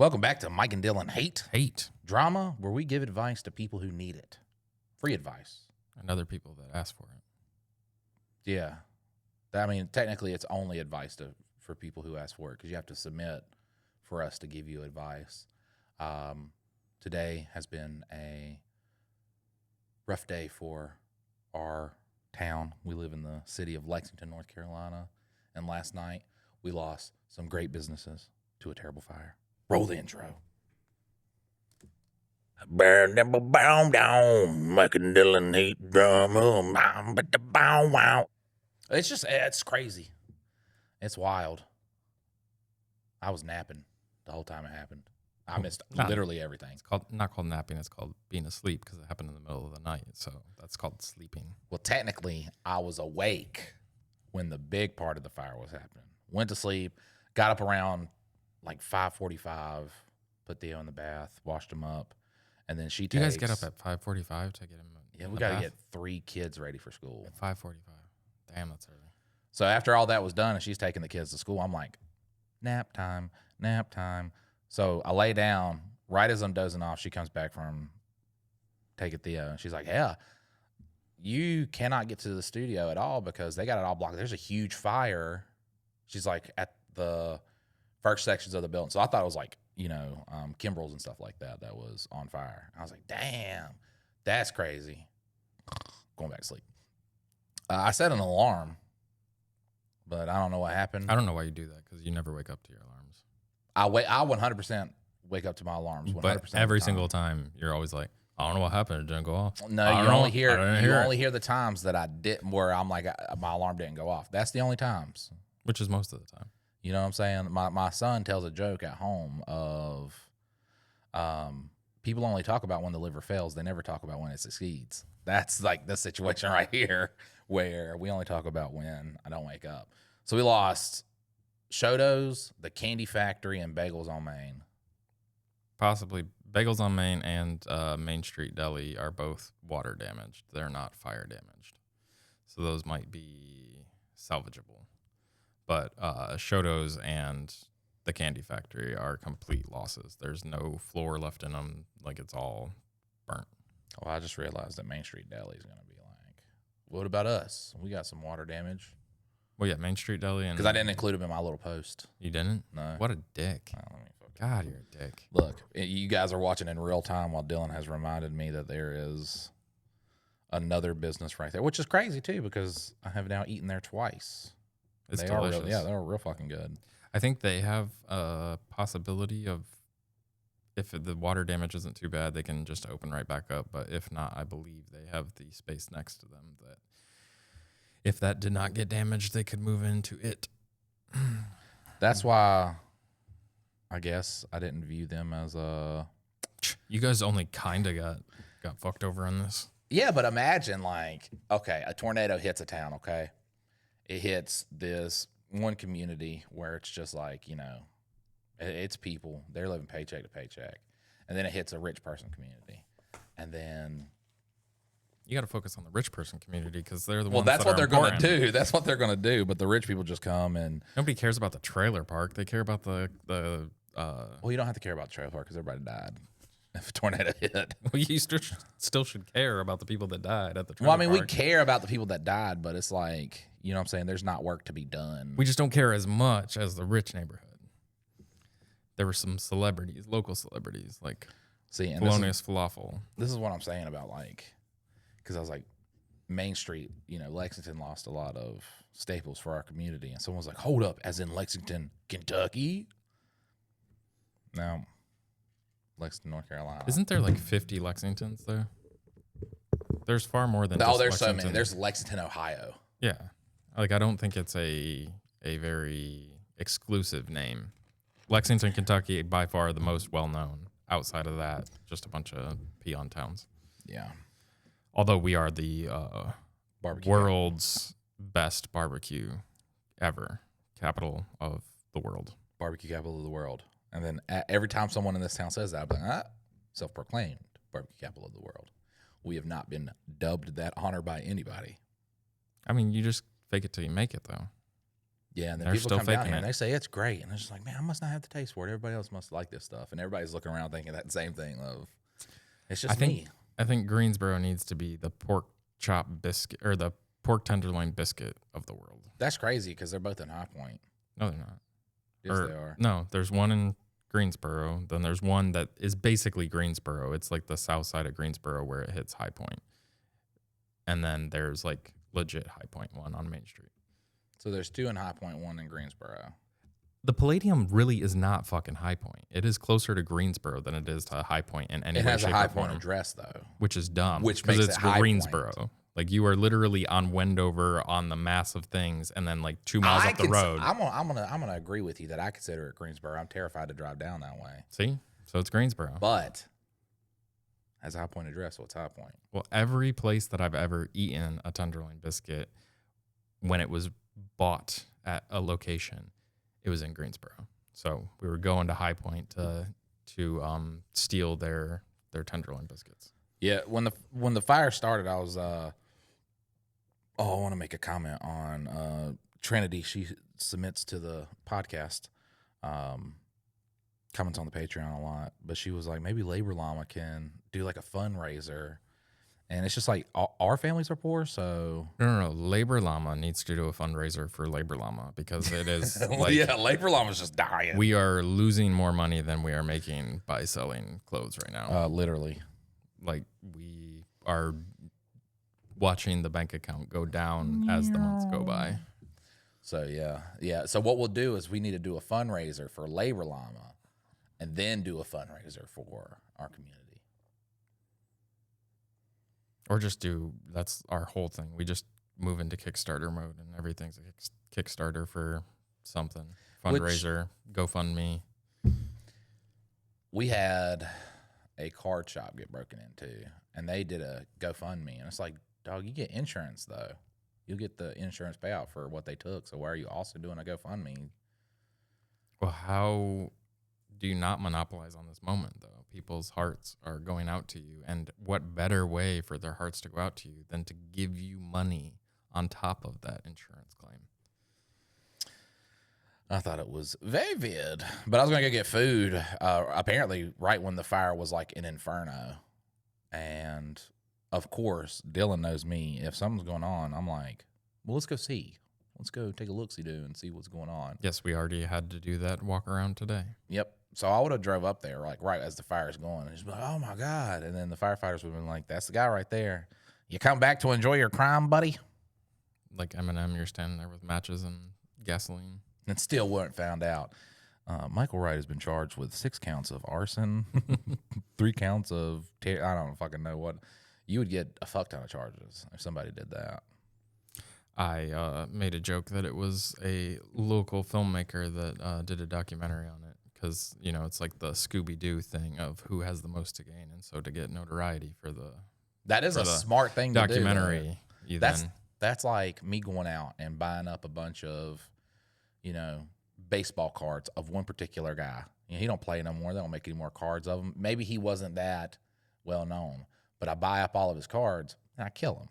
Welcome back to Mike and Dylan Hate. Drama, where we give advice to people who need it. Free advice. And other people that ask for it. Yeah. I mean, technically, it's only advice for people who ask for it because you have to submit for us to give you advice. Today has been a rough day for our town. We live in the city of Lexington, North Carolina. And last night, we lost some great businesses to a terrible fire. Roll the intro. Bear nimble bow down, Mike and Dylan hate drama, but the bow wow. It's crazy. It's wild. I was napping the whole time it happened. I missed literally everything. It's not called napping. It's called being asleep because it happened in the middle of the night. So that's called sleeping. Well, technically, I was awake when the big part of the fire was happening. Went to sleep, got up around like 5:45, put Theo in the bath, washed him up, and then she takes... Do you guys get up at 5:45 to get him Yeah, we got to get 3 kids ready for school. At 5:45. Damn, that's early. So after all that was done and she's taking the kids to school, I'm like, nap time, nap time. So I lay down. Right as I'm dozing off, she comes back from taking Theo, and she's like, yeah, you cannot get to the studio at all because they got it all blocked. There's a huge fire. She's like at the first sections of the building. So I thought it was like, Kimbrels and stuff like that was on fire. I was like, damn, that's crazy. Going back to sleep. I set an alarm, but I don't know what happened. I don't know why you do that because you never wake up to your alarms. I 100% wake up to my alarms. 100% But every single time, you're always like, I don't know what happened. It didn't go off. No, you only hear the times that I didn't, where I'm like, my alarm didn't go off. That's the only times. Which is most of the time. You know what I'm saying? My son tells a joke at home of people only talk about when the liver fails. They never talk about when it succeeds. That's like the situation right here where we only talk about when I don't wake up. So we lost Shoto's, the Candy Factory, and Bagels on Main. Possibly. Bagels on Main and Main Street Deli are both water damaged. They're not fire damaged. So those might be salvageable. But Shoto's and the Candy Factory are complete losses. There's no floor left in them. Like, it's all burnt. Well, I just realized that Main Street Deli is going to be like, what about us? We got some water damage. Well, yeah, Main Street Deli. Because I didn't include them in my little post. You didn't? No. What a dick. God, you're a dick. Look, you guys are watching in real time while Dylan has reminded me that there is another business right there, which is crazy, too, because I have now eaten there twice. It's delicious. They're real fucking good. I think they have a possibility of, if the water damage isn't too bad, they can just open right back up. But if not, I believe they have the space next to them that if that did not get damaged, they could move into it. That's why I guess I didn't view them as a... You guys only kind of got fucked over on this. Yeah, but imagine like, okay, a tornado hits a town, okay? It hits this one community where it's just like, it's people. They're living paycheck to paycheck. And then it hits a rich person community. And then... You got to focus on the rich person community because they're the ones. Well, that's that what they're going to do. That's what they're going to do. But the rich people just come and... Nobody cares about the trailer park. They care about the Well, you don't have to care about the trailer park because everybody died if a tornado hit. Well, you still should care about the people that died at the trailer Well, I mean, park. we care about the people that died, but it's like, you know what I'm saying? There's not work to be done. We just don't care as much as the rich neighborhood. There were some celebrities, local celebrities, like Thelonious Falafel. This is what I'm saying about, like, because I was like, Main Street, Lexington lost a lot of staples for our community. And someone was like, hold up, as in Lexington, Kentucky? No. Lexington, North Carolina. Isn't there like 50 Lexingtons there? There's far more than just there's Lexington. So many. There's Lexington, Ohio. Yeah. Like, I don't think it's a very exclusive name. Lexington, Kentucky, by far the most well-known. Outside of that, just a bunch of peon towns. Yeah. Although we are the world's best barbecue ever. Capital of the world. Barbecue capital of the world. And then every time someone in this town says that, I'm like, self-proclaimed barbecue capital of the world. We have not been dubbed that honor by anybody. I mean, you just fake it till you make it, though. Yeah, and then They're people still come down faking here and it. they say it's great, and they're just like, man, I must not have the taste for it. Everybody else must like this stuff, and everybody's looking around thinking that same thing. Of it's just me. I think Greensboro needs to be the pork chop biscuit or the pork tenderloin biscuit of the world. That's crazy because they're both in High Point. No, they're not. Yes, they are. No, there's one in Greensboro. Then there's one that is basically Greensboro. It's like the south side of Greensboro where it hits High Point. And then there's like legit High Point one on Main Street. So there's 2 in High Point, 1 in Greensboro. The Palladium really is not fucking High Point. It is closer to Greensboro than it is to High Point in any It way, has a shape, High or Point form, address though, which is dumb. Which because makes it's it High Greensboro. Point. Like you are literally on Wendover on the massive things, and then like 2 miles up the road. I'm gonna agree with you that I consider it Greensboro. I'm terrified to drive down that way. See, so it's Greensboro. But has a High Point address, so it's High Point. Well, every place that I've ever eaten a tenderloin biscuit, when it was bought at a location, it was in Greensboro. So we were going to High Point to steal their tenderloin biscuits. Yeah, when the fire started, I was I want to make a comment on Trinity. She submits to the podcast, comments on the Patreon a lot, but she was like, maybe Labor Llama can do like a fundraiser. And it's just like our families are poor, so No. Labor Llama needs to do a fundraiser for Labor Llama because it is like yeah, Labor Llama's just dying. we are losing more money than we are making by selling clothes right now. Literally, Like we are watching the bank account go down as the months go by. so yeah. So what we'll do is we need to do a fundraiser for Labor Llama, and then do a fundraiser for our community. Or just that's our whole thing. We just move into Kickstarter mode and everything's a Kickstarter for something. Fundraiser, GoFundMe. We had a card shop get broken into, and they did a GoFundMe, and it's like, dog, you get insurance though. You'll get the insurance payout for what they took. So why are you also doing a GoFundMe? Well, how do you not monopolize on this moment, though? People's hearts are going out to you. And what better way for their hearts to go out to you than to give you money on top of that insurance claim? I thought it was very weird, but I was going to go get food. Apparently, right when the fire was like an inferno. And of course, Dylan knows me. If something's going on, I'm like, well, let's go see. Let's go take a look-see-do and see what's going on. Yes, we already had to do that walk around today. Yep. So I would have drove up there like right as the fire's going, and just be like, "Oh my god!" And then the firefighters would have been like, "That's the guy right there. You come back to enjoy your crime, buddy." Like Eminem, you're standing there with matches and gasoline. And still weren't found out. Michael Wright has been charged with 6 counts of arson, 3 counts of I don't fucking know what. You would get a fuck ton of charges if somebody did that. I made a joke that it was a local filmmaker that did a documentary on it because, you know, it's like the Scooby-Doo thing of who has the most to gain. And so to get notoriety for the That is for a the smart thing to do. documentary, you then That's like me going out and buying up a bunch of, you know, baseball cards of one particular guy. You know, he don't play no more. They don't make any more cards of him. Maybe he wasn't that well known, but I buy up all of his cards and I kill him.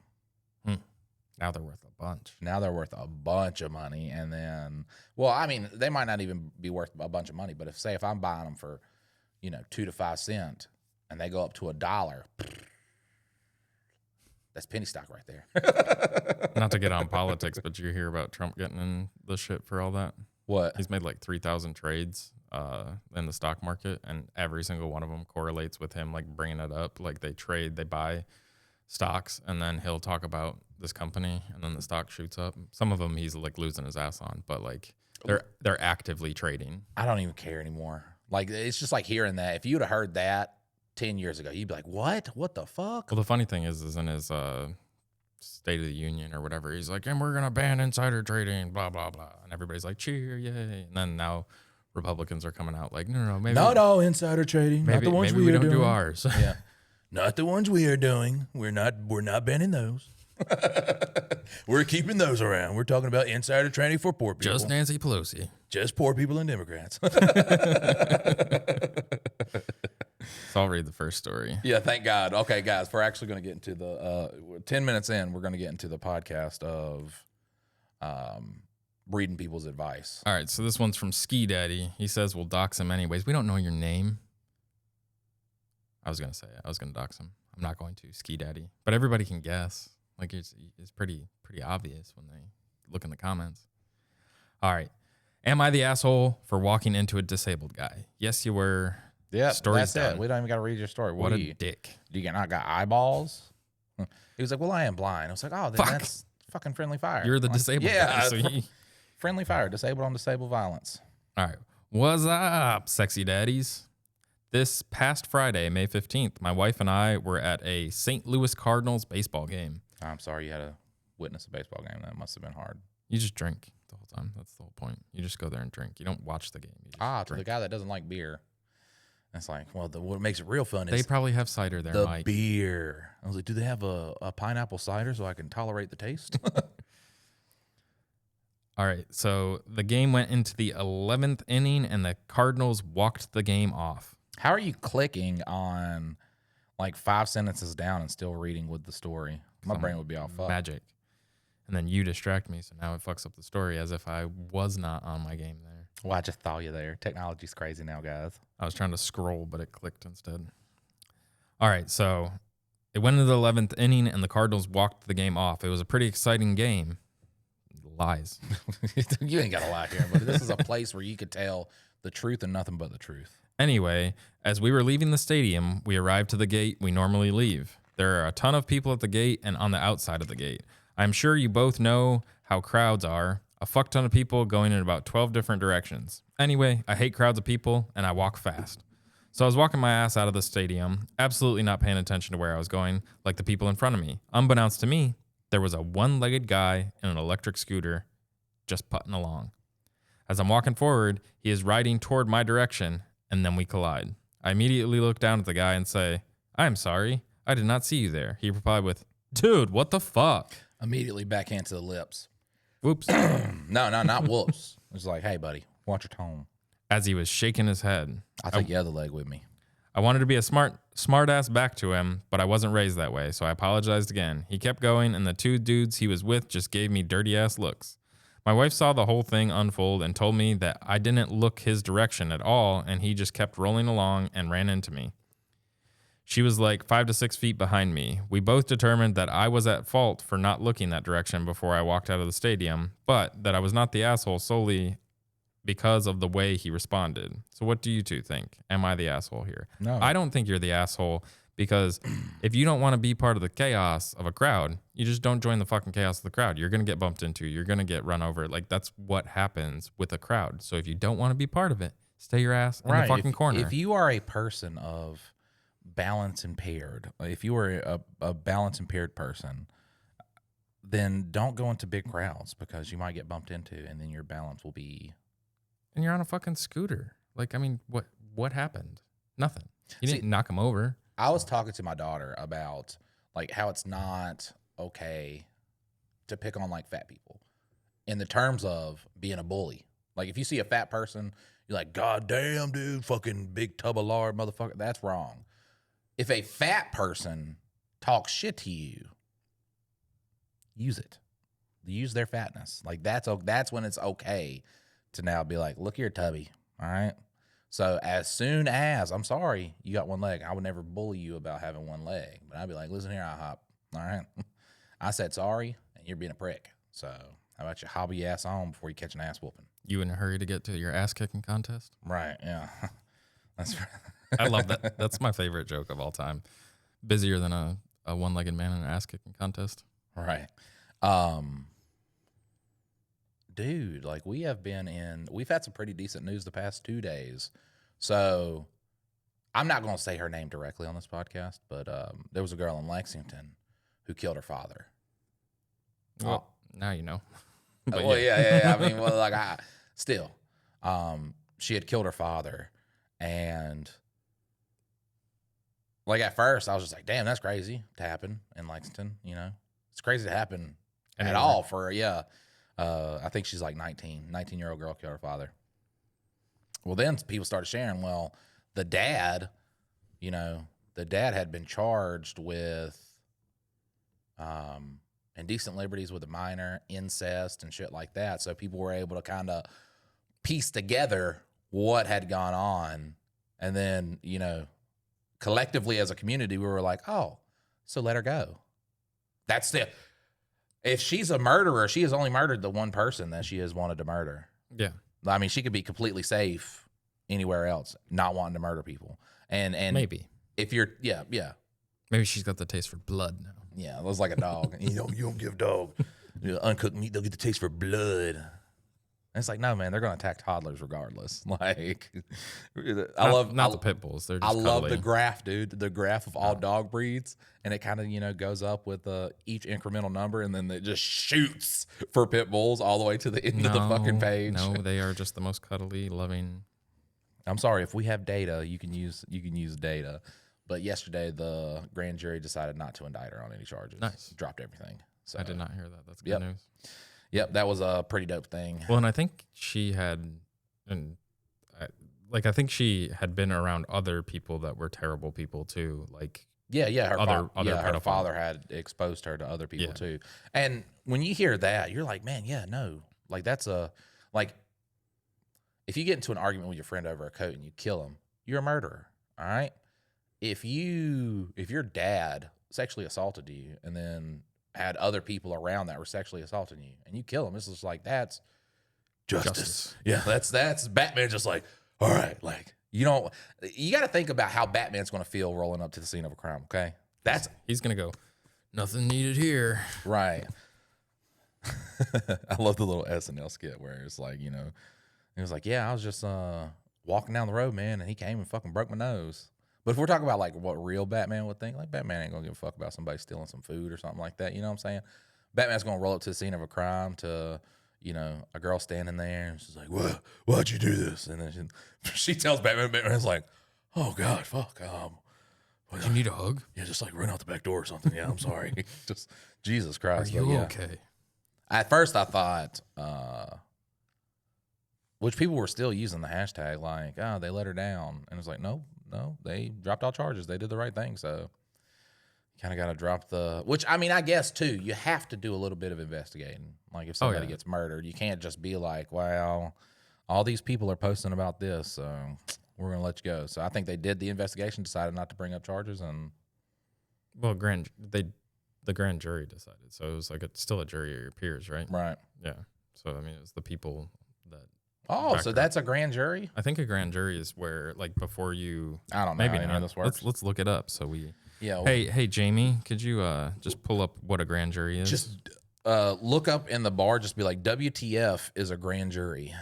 now they're worth a bunch. Now they're worth a bunch of money. And then, well, I mean, they might not even be worth a bunch of money, but if I'm buying them for, you know, 2 to 5 cents and they go up to $1, that's penny stock right there. Not to get on politics, but you hear about Trump getting in the shit for all that? What? He's made like 3,000 trades in the stock market, and every single one of them correlates with him like bringing it up. Like they buy stocks, and then he'll talk about this company, and then the stock shoots up. Some of them he's like losing his ass on, but like they're actively trading. I don't even care anymore. Like, it's just like hearing that. If you'd have heard that 10 years ago, you'd be like, what? What the fuck? Well, the funny thing is in his State of the Union or whatever, he's like, and we're going to ban insider trading, blah, blah, blah. And everybody's like, cheer, yay. And then now Republicans are coming out like, no, maybe. No, insider trading. Maybe, not the ones maybe we don't doing. do ours. Yeah. Not the ones we are doing. We're not banning those. We're keeping those around. We're talking about insider trading for poor people. Just Nancy Pelosi. Just poor people and Democrats. So I'll read the first story. Yeah, thank God. Okay, guys, we're actually going to get into the 10 minutes in. We're going to get into the podcast of reading people's advice. All right, so this one's from Ski Daddy. He says we'll dox him anyways. We don't know your name. I was gonna say it. I was gonna dox him. I'm not going to, Ski Daddy. But everybody can guess. Like it's pretty obvious when they look in the comments. All right. Am I the asshole for walking into a disabled guy? Yes, you were. Yeah, Story's that's it. done. We don't even got to read your story. What a dick. Do you not got eyeballs? He was like, well, I am blind. I was like, oh, then Fuck. that's fucking friendly fire. You're the Like, disabled yeah, guy. So friendly fire. Disabled on disabled violence. All right. What's up, sexy daddies? This past Friday, May 15th, my wife and I were at a St. Louis Cardinals baseball game. I'm sorry you had to witness a baseball game. That must have been hard. You just drink the whole time. That's the whole point. You just go there and drink. You don't watch the game. You just To the drink. guy that doesn't like beer. It's like, well, what makes it real fun They is probably have cider there, the Mike. beer. I was like, do they have a pineapple cider so I can tolerate the taste? All right. So the game went into the 11th inning, and the Cardinals walked the game off. How are you clicking on like 5 sentences down and still reading with the story? My brain would be all fucked. Magic. And then you distract me, so now it fucks up the story as if I was not on my game there. Well, I just thought you there. Technology's crazy now, guys. I was trying to scroll, but it clicked instead. All right, so it went into the 11th inning, and the Cardinals walked the game off. It was a pretty exciting game. Lies. You ain't got to lie here, but this is a place where you could tell the truth and nothing but the truth. Anyway, as we were leaving the stadium, we arrived to the gate we normally leave. There are a ton of people at the gate and on the outside of the gate. I'm sure you both know how crowds are. A fuck ton of people going in about 12 different directions. Anyway, I hate crowds of people, and I walk fast. So I was walking my ass out of the stadium, absolutely not paying attention to where I was going, like the people in front of me. Unbeknownst to me, there was a one-legged guy in an electric scooter just putting along. As I'm walking forward, he is riding toward my direction, and then we collide. I immediately look down at the guy and say, I'm sorry, I did not see you there. He replied with, dude, what the fuck? Immediately backhand to the lips. Whoops. No, not whoops. It was like, hey, buddy, watch your tone. As he was shaking his head. I'll take the other leg with me. I wanted to be a smart ass back to him, but I wasn't raised that way, so I apologized again. He kept going, and the two dudes he was with just gave me dirty ass looks. My wife saw the whole thing unfold and told me that I didn't look his direction at all, and he just kept rolling along and ran into me. She was like 5 to 6 feet behind me. We both determined that I was at fault for not looking that direction before I walked out of the stadium, but that I was not the asshole solely because of the way he responded. So what do you two think? Am I the asshole here? No. I don't think you're the asshole because if you don't want to be part of the chaos of a crowd, you just don't join the fucking chaos of the crowd. You're going to get bumped into. You're going to get run over. Like, that's what happens with a crowd. So if you don't want to be part of it, stay your ass in the fucking corner. If you are a person of balance impaired, if you are a balance impaired person, then don't go into big crowds because you might get bumped into and then your balance will be... And you're on a fucking scooter. Like, I mean, what happened? Nothing. You didn't knock him over. I was talking to my daughter about like how it's not okay to pick on like fat people in the terms of being a bully. Like if you see a fat person, you're like, God damn, dude, fucking big tub of lard, motherfucker. That's wrong. If a fat person talks shit to you, use it. Use their fatness. Like that's when it's okay to now be like, look here, Tubby. All right. So as soon as, I'm sorry, you got one leg. I would never bully you about having one leg. But I'd be like, listen here, IHOP. All right. I said sorry, and you're being a prick. So how about you hobble your ass on before you catch an ass whooping? You in a hurry to get to your ass kicking contest? Right. Yeah. That's right. I love that. That's my favorite joke of all time. Busier than a one-legged man in an ass kicking contest. Right. Dude, like we've had some pretty decent news the past 2 days. So I'm not going to say her name directly on this podcast, but there was a girl in Lexington who killed her father. Well, now you know. But Well, yeah. I mean, well, like she had killed her father, and like at first I was just like, damn, that's crazy to happen in Lexington. You know, it's crazy to happen at all for I think she's like 19-year-old girl killed her father. Well, then people started sharing, well, the dad had been charged with indecent liberties with a minor, incest, and shit like that. So people were able to kind of piece together what had gone on. And then, collectively as a community, we were like, oh, so let her go. That's the, if she's a murderer, she has only murdered the one person that she has wanted to murder. Yeah. I mean, she could be completely safe anywhere else, not wanting to murder people. And Maybe. if you're, yeah. Maybe she's got the taste for blood now. Yeah, it was like a dog. you don't give dog uncooked meat, they'll get the taste for blood. And it's like, no, man, they're going to attack toddlers regardless. Like, I love the pit bulls. They're just I love the cuddly. graph, dude. The graph of all dog breeds, and it kind of goes up with each incremental number, and then it just shoots for pit bulls all the way to the end of the fucking page. No, they are just the most cuddly, loving. I'm sorry, if we have data, you can use data. But yesterday, the grand jury decided not to indict her on any charges. Nice. Dropped everything. So I did not hear that. That's good news. Yep, that was a pretty dope thing. Well, and I think she had, I think she had been around other people that were terrible people too. Like, her father had exposed her to other people too. And when you hear that, you're like, man, like that's like, if you get into an argument with your friend over a coat and you kill him, you're a murderer. All right. If your dad sexually assaulted you and then had other people around that were sexually assaulting you and you kill him, it's just like, that's justice. Yeah. That's Batman. Just like, all right. Like, you got to think about how Batman's going to feel rolling up to the scene of a crime. Okay. He's going to go, nothing needed here. Right. I love the little SNL skit where it's like, it was like, yeah, I was just walking down the road, man, and he came and fucking broke my nose. But if we're talking about like what real Batman would think, like Batman ain't gonna give a fuck about somebody stealing some food or something like that. You know what I'm saying? Batman's gonna roll up to the scene of a crime to, a girl standing there and she's like, why'd you do this? And then she tells Batman's like, oh God, fuck. Do you need a hug? Yeah, just like run out the back door or something. Yeah, I'm sorry. Just Jesus Christ. Are you okay? At first I thought, which people were still using the hashtag like, oh, they let her down. And it's like, no, they dropped all charges. They did the right thing. So you kind of got to drop which, I mean, I guess too, you have to do a little bit of investigating. Like if somebody gets murdered, you can't just be like, well, all these people are posting about this, so we're going to let you go. So I think they did the investigation, decided not to bring up charges. And well, the grand jury decided. So it was like it's still a jury of your peers, right? Right. Yeah. So, I mean, it was the people that. Oh, so that's a grand jury? I think a grand jury is where, like, before you. I don't know. Maybe how not. this works. Let's look it up. So we. Yeah. Hey, Jamie, could you just pull up what a grand jury is? Just look up in the bar. Just be like, WTF is a grand jury.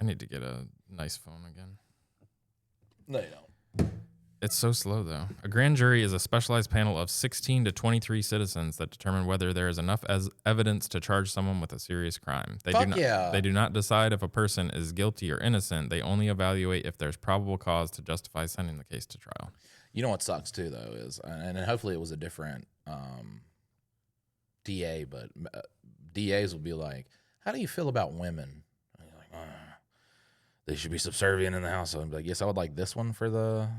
I need to get a nice phone again. No, you don't. It's so slow, though. A grand jury is a specialized panel of 16 to 23 citizens that determine whether there is enough as evidence to charge someone with a serious crime. They do not decide if a person is guilty or innocent. They only evaluate if there's probable cause to justify sending the case to trial. You know what sucks, too, though, is, and hopefully it was a different DA, but DAs will be like, how do you feel about women? And you're like, they should be subservient in the household. And be like, yes, I would like this one for the...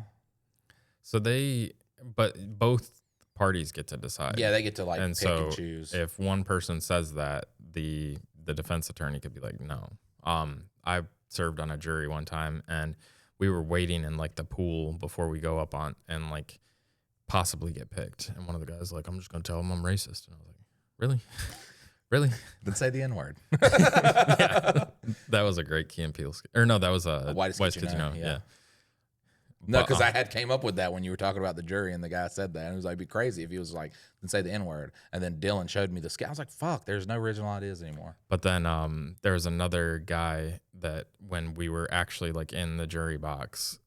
So but both parties get to decide. Yeah, they get to and pick so and choose. If one person says that, the defense attorney could be like, no. I served on a jury one time, and we were waiting in like the pool before we go up on and like possibly get picked. And one of the guys was like, I'm just gonna tell him I'm racist. And I was like, really? Really? Then say the N-word. Yeah. That was a great Key and Peele skit. Or no, that was a Whitest Kid You Know. Yeah. No, because I had came up with that when you were talking about the jury, and the guy said that, and it was like, it'd be crazy if he was like, then say the N-word, and then Dylan showed me the skit. I was like, fuck, there's no original ideas anymore. But then there was another guy that when we were actually like in the jury box,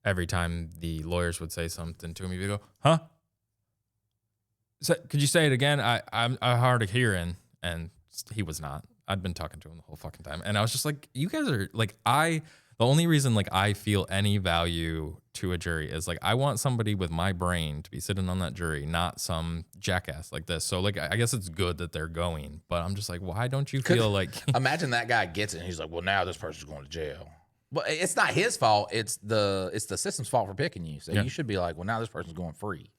every time the lawyers would say something to him, he'd go, huh? So, could you say it again? I'm hard of hearing, and he was not. I'd been talking to him the whole fucking time, and I was just like, you guys are like, the only reason like I feel any value to a jury is like I want somebody with my brain to be sitting on that jury, not some jackass like this. So like I guess it's good that they're going, but I'm just like, why don't you feel like imagine that guy gets it and he's like, well, now this person's going to jail. Well, it's not his fault. It's the system's fault for picking you. So you should be like, well, now this person's going free.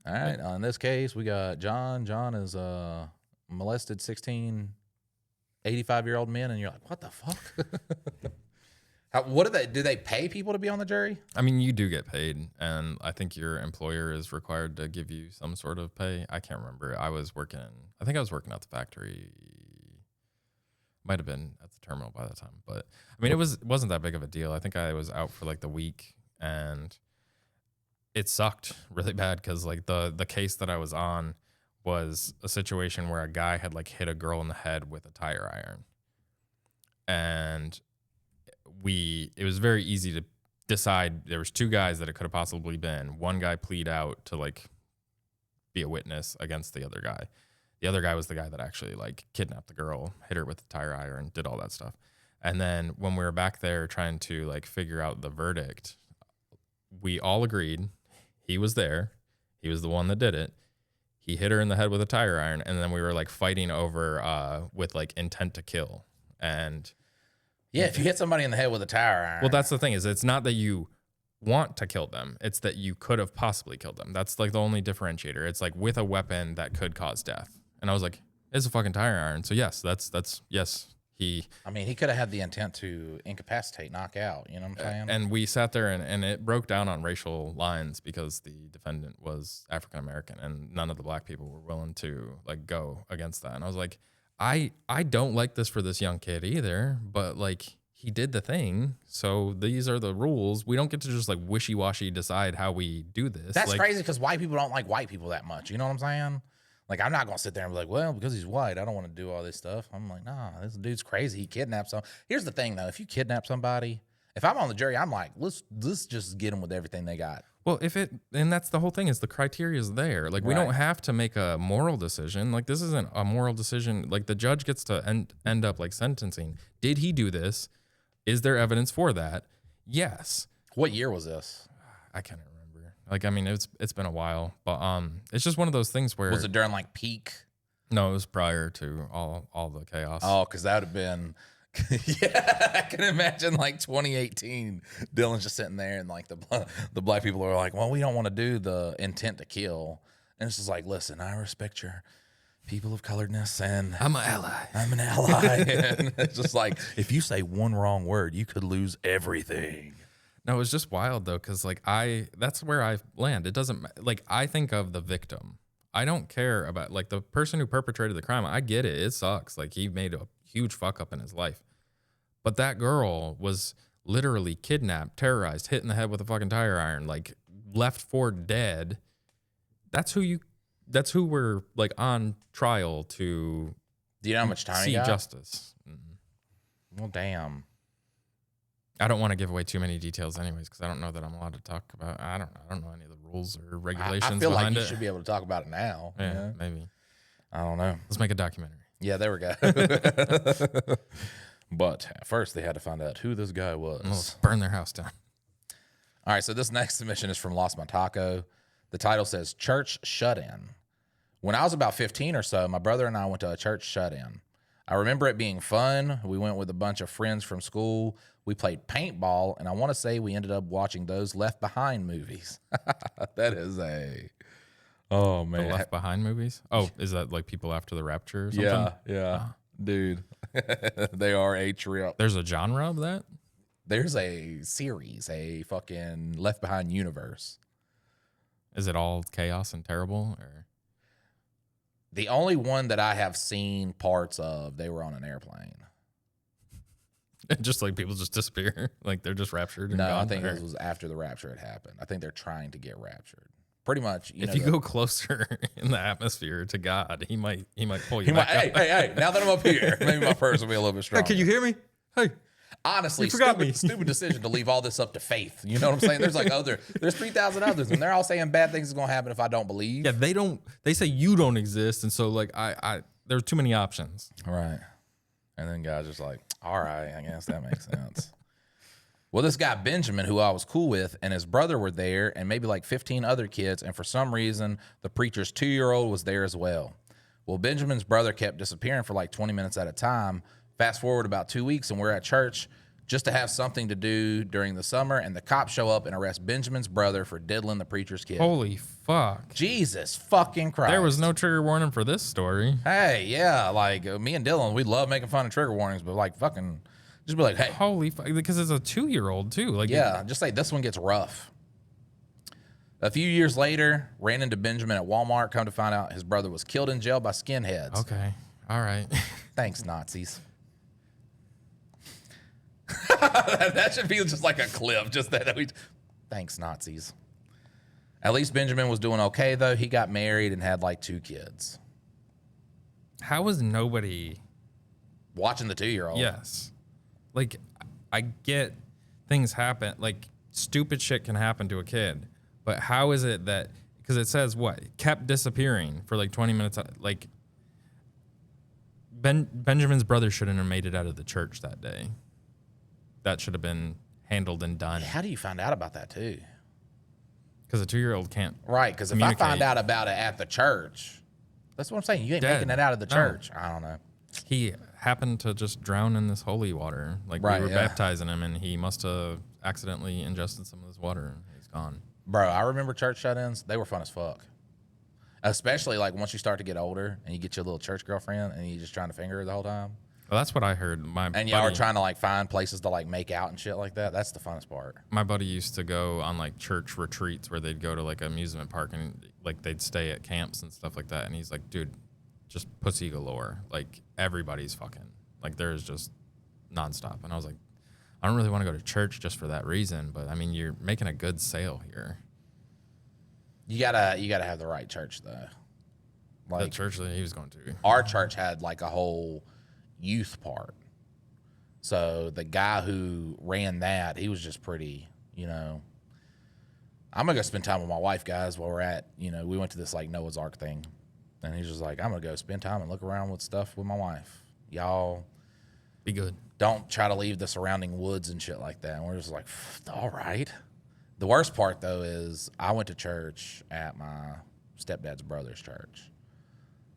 All right. In this case, we got John. John is molested 16 85-year-old men, and you're like, what the fuck? What do they pay people to be on the jury? I mean, you do get paid, and I think your employer is required to give you some sort of pay. I can't remember. I think I was working at the factory. Might have been at the terminal by the time, but I mean, it wasn't that big of a deal. I think I was out for like the week, and it sucked really bad because like the case that I was on was a situation where a guy had like hit a girl in the head with a tire iron, and it was very easy to decide. There was two guys that it could have possibly been. One guy plead out to like be a witness against the other guy. The other guy was the guy that actually like kidnapped the girl, hit her with the tire iron, did all that stuff. And then when we were back there trying to like figure out the verdict, we all agreed he was there. He was the one that did it. He hit her in the head with a tire iron. And then we were like fighting over with like intent to kill. And yeah, if you hit somebody in the head with a tire iron. Well, that's the thing is it's not that you want to kill them. It's that you could have possibly killed them. That's like the only differentiator. It's like with a weapon that could cause death. And I was like, it's a fucking tire iron. So yes, that's yes. He could have had the intent to incapacitate, knock out. You know what I'm saying? And we sat there and it broke down on racial lines because the defendant was African American and none of the black people were willing to like go against that. And I was like, I don't like this for this young kid either, but like he did the thing. So these are the rules. We don't get to just like wishy-washy decide how we do this. That's like, crazy because white people don't like white people that much. You know what I'm saying? Like, I'm not going to sit there and be like, well, because he's white, I don't want to do all this stuff. I'm like, nah, this dude's crazy. He kidnapped some. Here's the thing, though. If you kidnap somebody, if I'm on the jury, I'm like, let's just get them with everything they got. Well, and that's the whole thing is the criteria is there. Like, we don't have to make a moral decision. Like, this isn't a moral decision. Like, the judge gets to end up, like, sentencing. Did he do this? Is there evidence for that? Yes. What year was this? I can't remember. Like, I mean, it's been a while, but it's just one of those things where... Was it during, like, peak? No, it was prior to all the chaos. Oh, because that would have been... yeah, I can imagine, like, 2018, Dylan's just sitting there, and, like, the black people are like, well, we don't want to do the intent to kill. And it's just like, listen, I respect your people of coloredness, and... I'm an ally. I'm an ally. And it's just like, if you say one wrong word, you could lose everything. No, it was just wild though, because like that's where I land. It doesn't like I think of the victim. I don't care about like the person who perpetrated the crime. I get it. It sucks. Like he made a huge fuck up in his life. But that girl was literally kidnapped, terrorized, hit in the head with a fucking tire iron, like left for dead. That's who we're like on trial to. Do you know how much time see he got? Justice? Well, damn. I don't want to give away too many details anyways, because I don't know that I'm allowed to talk about. I don't know any of the rules or regulations I feel behind like you it. should be able to talk about it now. Yeah, maybe. I don't know. Let's make a documentary. Yeah, there we go. But at first they had to find out who this guy was. Let's burn their house down. All right, so this next submission is from Lost My Taco. The title says Church Shut-In. When I was about 15 or so, my brother and I went to a church shut-in. I remember it being fun. We went with a bunch of friends from school. We played paintball, and I want to say we ended up watching those Left Behind movies. That is oh, man. The Left Behind movies? Oh, is that like People After the Rapture or something? Yeah. Dude, they are a trip. There's a genre of that? There's a series, a fucking Left Behind universe. Is it all chaos and terrible? Or the only one that I have seen parts of, they were on an airplane. Just like people just disappear, like they're just raptured. No, I think this was after the rapture had happened. I think they're trying to get raptured. Pretty much. If you go closer in the atmosphere to God, he might pull you back. Hey! Now that I'm up here, maybe my purse will be a little bit stronger. Hey, can you hear me? Hey, honestly, me. stupid decision to leave all this up to faith. You know what I'm saying? There's like there's 3,000 others, and they're all saying bad things is gonna happen if I don't believe. Yeah, they say you don't exist, and so like there's too many options. Right. And then God's just like, all right, I guess that makes sense. Well, this guy Benjamin, who I was cool with, and his brother were there, and maybe like 15 other kids, and for some reason, the preacher's 2-year-old was there as well. Well, Benjamin's brother kept disappearing for like 20 minutes at a time. Fast forward about 2 weeks, and we're at church just to have something to do during the summer, and the cops show up and arrest Benjamin's brother for diddling the preacher's kid. Holy fuck. Jesus fucking Christ. There was no trigger warning for this story. Hey, yeah, like me and Dylan, we love making fun of trigger warnings, but like fucking just be like, hey. Holy fuck. Because it's a 2-year-old too. Like, Yeah, just say this one gets rough. A few years later, ran into Benjamin at Walmart, come to find out his brother was killed in jail by skinheads. Okay. All right. Thanks, Nazis. That should be just like a clip. Just that. Thanks, Nazis. At least Benjamin was doing okay, though. He got married and had like 2 kids. How was nobody Watching the 2-year-old. Yes. Like, I get things happen. Like, stupid shit can happen to a kid. But how is it that, because it says what? Kept disappearing for like 20 minutes. Like, Benjamin's brother shouldn't have made it out of the church that day. That should have been handled and done. How do you find out about that, too? Because a 2-year-old can't. Right, because if I find out about it at the church, that's what I'm saying. You ain't making it out of the church. I don't know. He happened to just drown in this holy water. Like, we were baptizing him, and he must have accidentally ingested some of this water, and he's gone. Bro, I remember church shut-ins. They were fun as fuck. Especially, like, once you start to get older, and you get your little church girlfriend, and you're just trying to finger her the whole time. Well, that's what I heard. And y'all are trying to, like, find places to, like, make out and shit like that. That's the funnest part. My buddy used to go on, like, church retreats where they'd go to, like, an amusement park, and, like, they'd stay at camps and stuff like that. And he's like, dude, just pussy galore. Like, everybody's fucking. Like, there's just nonstop. And I was like, I don't really want to go to church just for that reason. But, I mean, you're making a good sale here. You gotta have the right church, though. Like, the church that he was going to. Our church had, like, a whole youth part. So the guy who ran that, he was just pretty, you know. I'm gonna go spend time with my wife, guys, while we're at, you know, we went to this like Noah's Ark thing. And he's just like, I'm gonna go spend time and look around with stuff with my wife. Y'all be good. Don't try to leave the surrounding woods and shit like that. And we're just like, all right. The worst part though is I went to church at my stepdad's brother's church.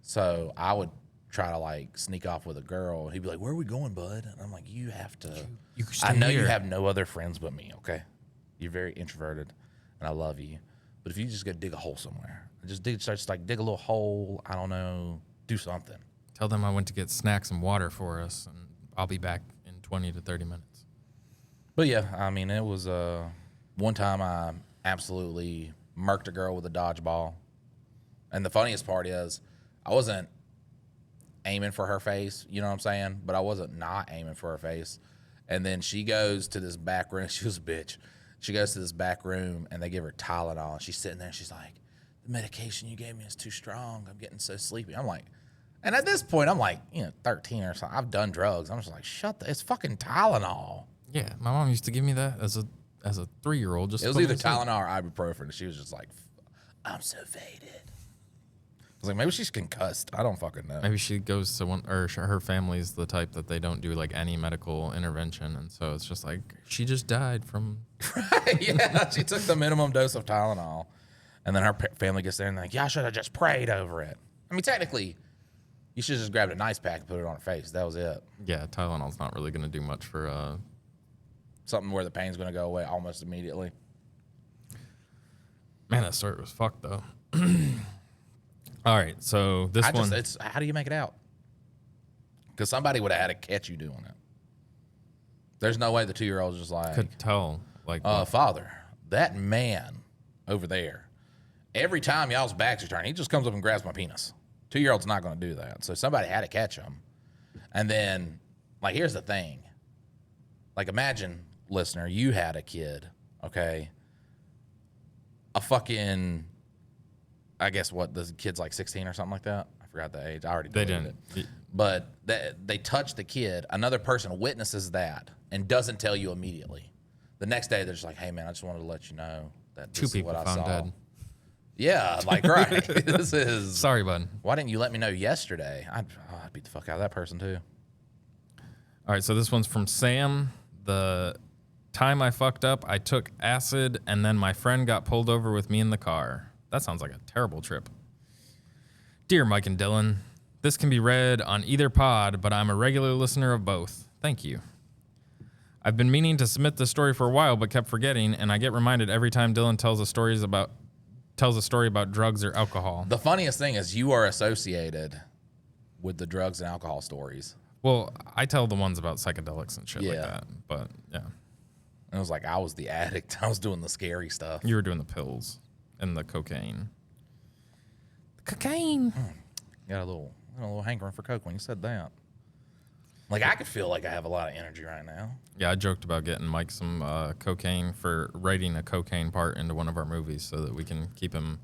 So I would try to like sneak off with a girl. He'd be like, where are we going, bud? And I'm like, you have to. I know you have no other friends but me, okay? You're very introverted, and I love you. But if you just go dig a hole somewhere, dig a little hole, I don't know, do something. Tell them I went to get snacks and water for us, and I'll be back in 20 to 30 minutes. But yeah, I mean, it was one time I absolutely murked a girl with a dodgeball. And the funniest part is I wasn't aiming for her face, you know what I'm saying? But I wasn't not aiming for her face. And then she goes to this back room. She was a bitch. She goes to this back room, and they give her Tylenol. And she's sitting there, and she's like, the medication you gave me is too strong. I'm getting so sleepy. I'm like, and at this point, I'm like, 13 or something. I've done drugs. I'm just like, it's fucking Tylenol. Yeah, my mom used to give me that as a 3-year-old. Just it was either Tylenol or ibuprofen. And she was just like, I'm so faded. I was like, maybe she's concussed. I don't fucking know. Maybe she goes to one, or her family's the type that they don't do like any medical intervention, and so it's just like she just died from. Yeah, she took the minimum dose of Tylenol, and then her family gets there and they're like, "Y'all should have just prayed over it." I mean, technically, you should have just grabbed a nice pack and put it on her face. That was it. Yeah, Tylenol's not really going to do much for something where the pain's going to go away almost immediately. Man, that story was fucked though. All right, so it's how do you make it out? Because somebody would have had to catch you doing it. There's no way the 2-year-old's just like could tell, like, Father, that man over there. Every time y'all's backs are turned, he just comes up and grabs my penis. 2-year-old's not going to do that, so somebody had to catch him. And then, like, here's the thing. Like, imagine, listener, you had a kid, okay? A fucking. I guess the kid's like 16 or something like that. I forgot the age. I already deleted it. But they touch the kid. Another person witnesses that and doesn't tell you immediately. The next day, they're just like, "Hey, man, I just wanted to let you know that this is what I saw." 2 people found dead. Yeah, like right. This is. Sorry, bud. Why didn't you let me know yesterday? I'd beat the fuck out of that person too. All right, so this one's from Sam. The time I fucked up, I took acid, and then my friend got pulled over with me in the car. That sounds like a terrible trip. Dear Mike and Dylan, this can be read on either pod, but I'm a regular listener of both. Thank you. I've been meaning to submit this story for a while, but kept forgetting, and I get reminded every time Dylan tells a story about drugs or alcohol. The funniest thing is you are associated with the drugs and alcohol stories. Well, I tell the ones about psychedelics and shit like Yeah. that, but yeah. And it was like I was the addict. I was doing the scary stuff. You were doing the pills and the cocaine. Cocaine. Got a little hankering for coke when you said that. Like I could feel like I have a lot of energy right now. Yeah, I joked about getting Mike some cocaine for writing a cocaine part into one of our movies so that we can keep him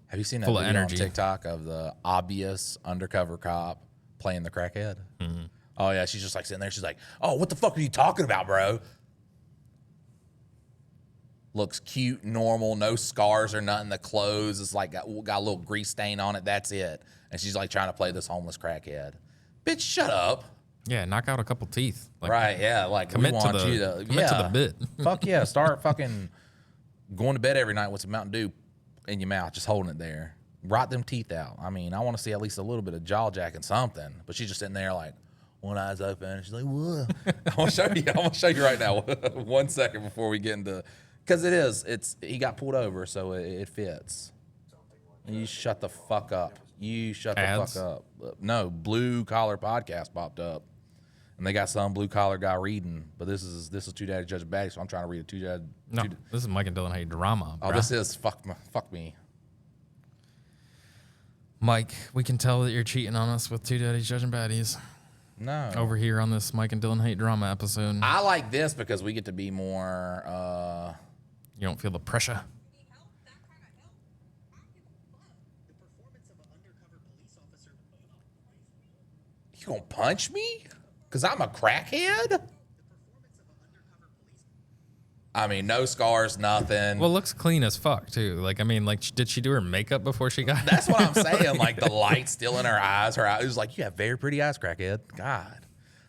Have you seen that full of video on energy. TikTok of the obvious undercover cop playing the crackhead? Mm-hmm. Oh yeah, she's just like sitting there. She's like, "Oh, what the fuck are you talking about, bro?" Looks cute, normal, no scars or nothing. The clothes is like got a little grease stain on it. That's it. And she's like trying to play this homeless crackhead. Bitch, shut up. Yeah, knock out a couple teeth. Like, Right? Yeah, like commit we to want the you to commit to the bit. Fuck yeah, start fucking going to bed every night with some Mountain Dew in your mouth, just holding it there. Rot them teeth out. I mean, I want to see at least a little bit of jaw jacking something. But she's just sitting there like one eye's open. And she's like, "What?" I want to show you right now. 1 second before we get into, because he got pulled over, so it fits. You shut the fuck up. You shut Ads? the fuck up. No, Blue Collar Podcast popped up, and they got some blue collar guy reading. But this is Two Daddy Judge Batty, so I'm trying to read a Two Daddy. No, this is Mike and Dylan hate drama. Oh, bruh. this is fuck me. Mike, we can tell that you're cheating on us with Two Daddies Judging Baddies No, over here on this Mike and Dylan hate drama episode. I like this because we get to be more. You don't feel the pressure. You gonna punch me? Cause I'm a crackhead? I mean, no scars, nothing. Well, looks clean as fuck too. Like, I mean, like, did she do her makeup before she got? That's what I'm saying. Like the light still in her eyes. Her eyes was like, "You have very pretty eyes, crackhead." God,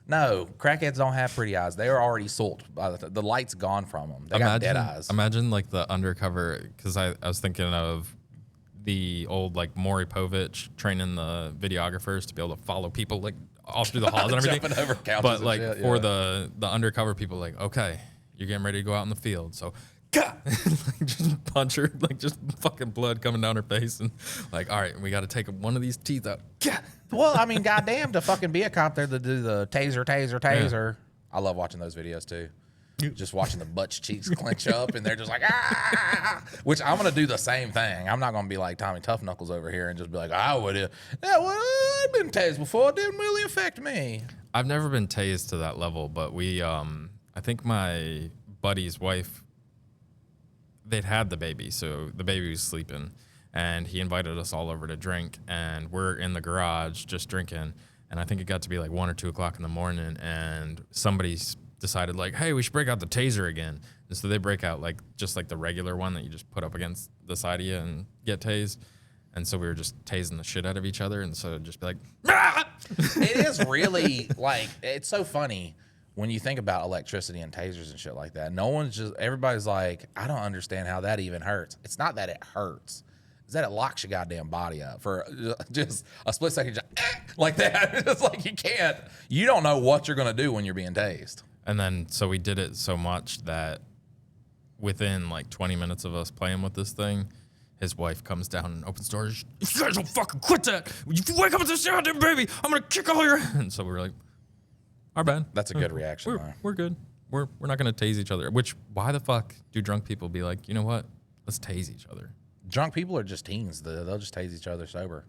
no, crackheads don't have pretty eyes. They are already sold. The light's gone from them. They got dead eyes. Imagine like the undercover, because I was thinking of the old like Maury Povich training the videographers to be able to follow people like all through the halls and everything. Jumping over couches But and like shit, for yeah. the undercover people, like, okay, you're getting ready to go out in the field, so like just punch her, like just fucking blood coming down her face, and like, all right, we got to take one of these teeth out. Well, I mean, goddamn, to fucking be a cop there to do the taser. I love watching those videos too. Just watching the butt cheeks clench up, and they're just like, ah! Which I'm gonna do the same thing. I'm not gonna be like Tommy Tough Knuckles over here and just be like, I would have. Yeah, well, I've been tased before. It didn't really affect me. I've never been tased to that level, but we, I think my buddy's wife, they'd had the baby, so the baby was sleeping, and he invited us all over to drink, and we're in the garage just drinking, and I think it got to be like 1 or 2 o'clock in the morning, and somebody decided like, hey, we should break out the taser again. And so they break out like just like the regular one that you just put up against the side of you and get tased. And so we were just tasing the shit out of each other, and so it'd just be like, ah! It is really like, it's so funny when you think about electricity and tasers and shit like that. Everybody's like, I don't understand how that even hurts. It's not that it hurts. It's that it locks your goddamn body up for just a split second, just like that. It's like you don't know what you're going to do when you're being tased. And then so we did it so much that within like 20 minutes of us playing with this thing, his wife comes down and opens doors. If you guys don't fucking quit that, if you wake up with this goddamn baby, I'm gonna kick all your. And so we were like, our bad. That's a good reaction, though. We're good. We're not gonna tase each other. Which, why the fuck do drunk people be like, you know what? Let's tase each other. Drunk people are just teens. They'll just tase each other sober.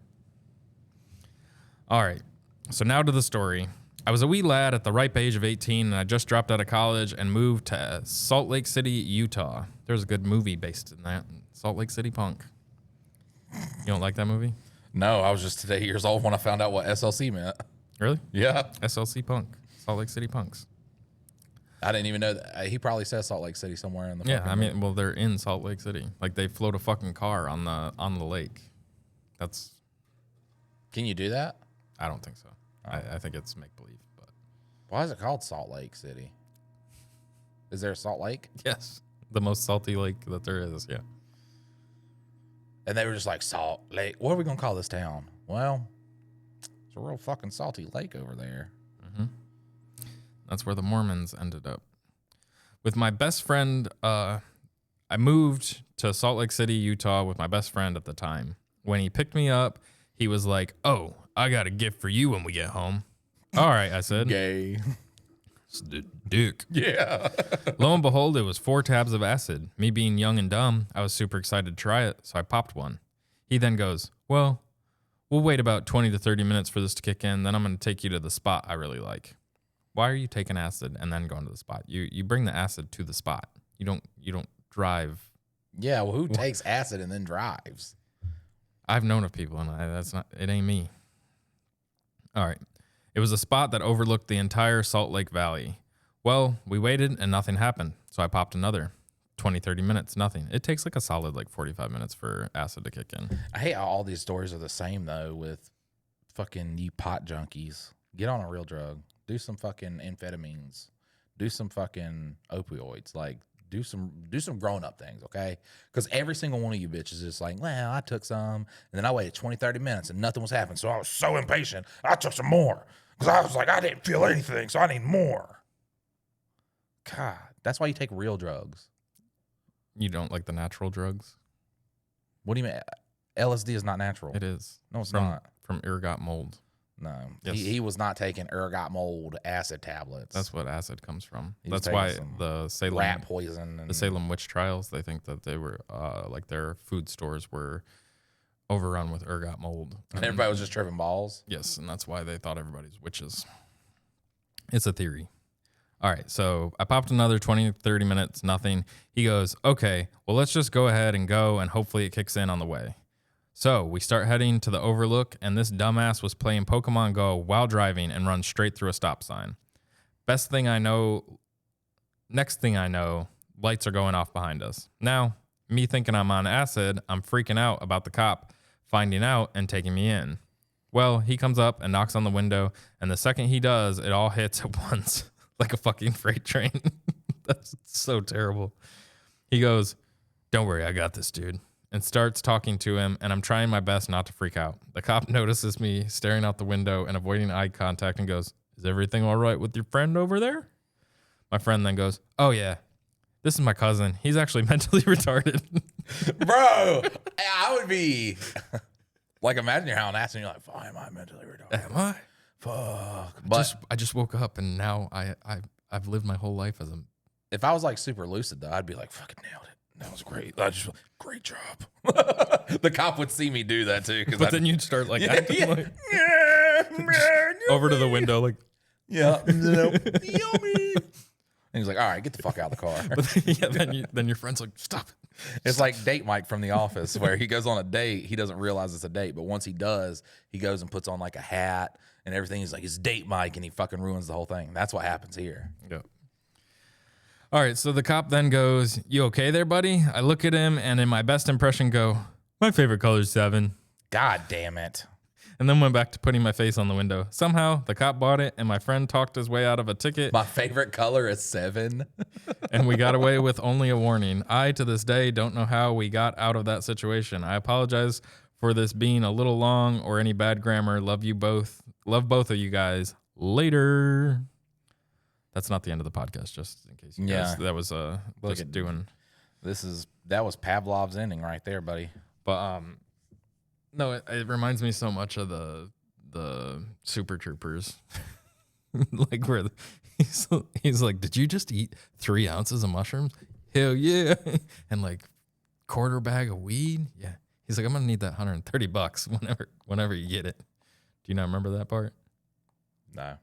All right. So now to the story. I was a wee lad at the ripe age of 18, and I just dropped out of college and moved to Salt Lake City, Utah. There's a good movie based in that, Salt Lake City Punk. You don't like that movie? No, I was just today years old when I found out what SLC meant. Really? Yeah. SLC Punk. Salt Lake City Punks. I didn't even know that. He probably says Salt Lake City somewhere in the Yeah, fucking I mean, well, they're in Salt Lake City. Like, they float a fucking car on the lake. That's... Can you do that? I don't think so. I think it's make-believe, but... Why is it called Salt Lake City? Is there a Salt Lake? Yes. The most salty lake that there is, yeah. And they were just like, Salt Lake. What are we going to call this town? Well, it's a real fucking salty lake over there. That's where the Mormons ended up. With my best friend, I moved to Salt Lake City, Utah with my best friend at the time. When he picked me up, he was like, "Oh, I got a gift for you when we get home." All right, I said. Gay. It's the dick. Yeah. Lo and behold, it was 4 tabs of acid. Me being young and dumb, I was super excited to try it, so I popped one. He then goes, "Well, we'll wait about 20 to 30 minutes for this to kick in, then I'm going to take you to the spot I really like." Why are you taking acid and then going to the spot? You bring the acid to the spot. You don't drive. Yeah, well, who takes acid and then drives? I've known of people, and it ain't me. All right. It was a spot that overlooked the entire Salt Lake Valley. Well, we waited and nothing happened, so I popped another. 20, 30 minutes, nothing. It takes like a solid 45 minutes for acid to kick in. I hate how all these stories are the same, though, with fucking you pot junkies. Get on a real drug. Do some fucking amphetamines. Do some fucking opioids. Like, do some grown-up things, okay? Because every single one of you bitches is like, well, I took some, and then I waited 20, 30 minutes, and nothing was happening, so I was so impatient, I took some more. Because I was like, I didn't feel anything, so I need more. God, that's why you take real drugs. You don't like the natural drugs? What do you mean? LSD is not natural. It is. No, it's not. From ergot mold. No, Yes. he was not taking ergot mold acid tablets. That's what acid comes from. He was That's why taking some the Salem rat poison. And the Salem witch trials, they think that they were their food stores were overrun with ergot mold. And everybody was just tripping balls. Yes, and that's why they thought everybody's witches. It's a theory. All right, so I popped another 20, 30 minutes, nothing. He goes, "Okay, well, let's just go ahead and go, and hopefully it kicks in on the way." So we start heading to the overlook, and this dumbass was playing Pokemon Go while driving and runs straight through a stop sign. Next thing I know, lights are going off behind us. Now, me thinking I'm on acid, I'm freaking out about the cop finding out and taking me in. Well, he comes up and knocks on the window, and the second he does, it all hits at once like a fucking freight train. That's so terrible. He goes, "Don't worry, I got this, dude," and starts talking to him, and I'm trying my best not to freak out. The cop notices me staring out the window and avoiding eye contact and goes, "Is everything all right with your friend over there?" My friend then goes, "Oh, yeah, this is my cousin. He's actually mentally retarded." Bro, I would be like, imagine you're how an ass and you're like, "Why am I mentally retarded? Am I? Fuck." But I just woke up, and now I've lived my whole life as a... if I was like super lucid though, I'd be like, "Fucking nailed it. That was great. Great job." The cop would see me do that too. But then you'd start like acting like yeah, over to the window, like... yeah, yummy. And he's like, "All right, get the fuck out of the car." But yeah, then your friend's like, "Stop it." It's like Date Mike from The Office, where he goes on a date. He doesn't realize it's a date, but once he does, he goes and puts on like a hat and everything. He's like, "It's Date Mike," and he fucking ruins the whole thing. That's what happens here. Yep. All right, so the cop then goes, "You okay there, buddy?" I look at him and in my best impression go, "My favorite color is 7. God damn it. And then went back to putting my face on the window. Somehow, the cop bought it, and my friend talked his way out of a ticket, My favorite color is 7. and we got away with only a warning. I, to this day, don't know how we got out of that situation. I apologize for this being a little long or any bad grammar. Love you both. Love both of you guys. Later. That's not the end of the podcast, just in case you guys. That was just doing. That was Pavlov's ending right there, buddy. But no, it reminds me so much of the Super Troopers, like where he's like, "Did you just eat 3 ounces of mushrooms? Hell yeah!" And like quarter bag of weed. Yeah, he's like, "I'm gonna need that $130 whenever you get it." Do you not remember that part? No.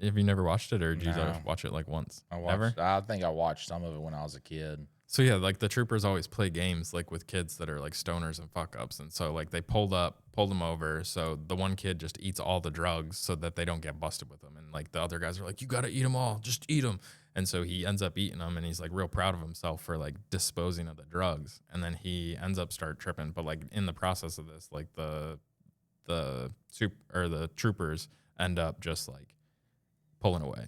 Have you never watched it, or did you No. watch it like once? I think I watched some of it when I was a kid. So yeah, like the troopers always play games like with kids that are like stoners and fuck ups. And so like they pulled them over. So the one kid just eats all the drugs so that they don't get busted with them. And like the other guys are like, "You got to eat them all. Just eat them." And so he ends up eating them, and he's like real proud of himself for like disposing of the drugs. And then he ends up start tripping. But like in the process of this, like the troopers end up just like pulling away.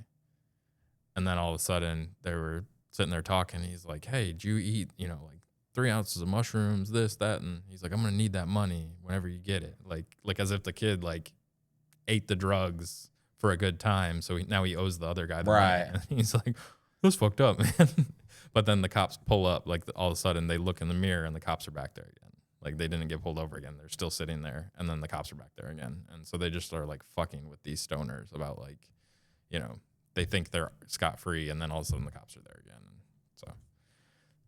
And then all of a sudden they were sitting there talking. He's like, "Hey, did you eat, like 3 ounces of mushrooms, this, that?" And he's like, "I'm going to need that money whenever you get it." Like as if the kid like ate the drugs for a good time. So now he owes the other guy the Right. money. And he's like, that's fucked up, man. But then the cops pull up, like all of a sudden they look in the mirror and the cops are back there again. Like they didn't get pulled over again. They're still sitting there. And then the cops are back there again. And so they just are like fucking with these stoners about like, you know, they think they're scot-free and then all of a sudden the cops are there again. And so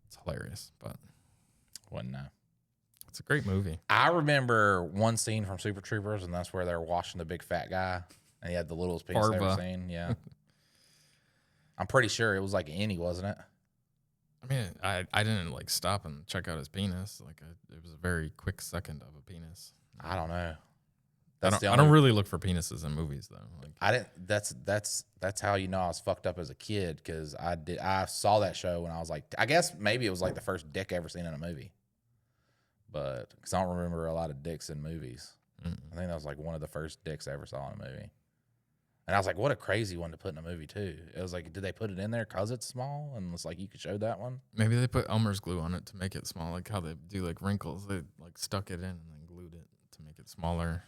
it's hilarious, but Wouldn't know. it's a great movie. I remember one scene from Super Troopers, and that's where they're washing the big fat guy, and he had the littlest penis I've ever Farva. seen. Yeah. I'm pretty sure it was like Annie, wasn't it? I mean, I didn't like stop and check out his penis. Like it was a very quick second of a penis. I don't know. I don't really look for penises in movies though. Like I didn't. That's how you know I was fucked up as a kid, because I saw that show when I was like, I guess maybe it was like the first dick I ever seen in a movie, but because I don't remember a lot of dicks in movies. I think that was like one of the first dicks I ever saw in a movie, and I was like, what a crazy one to put in a movie too. It was like, did they put it in there because it's small and it's like you could show that one? maybe they put Elmer's glue on it to make it small, like how they do like wrinkles. They like stuck it in and then glued it to make it smaller.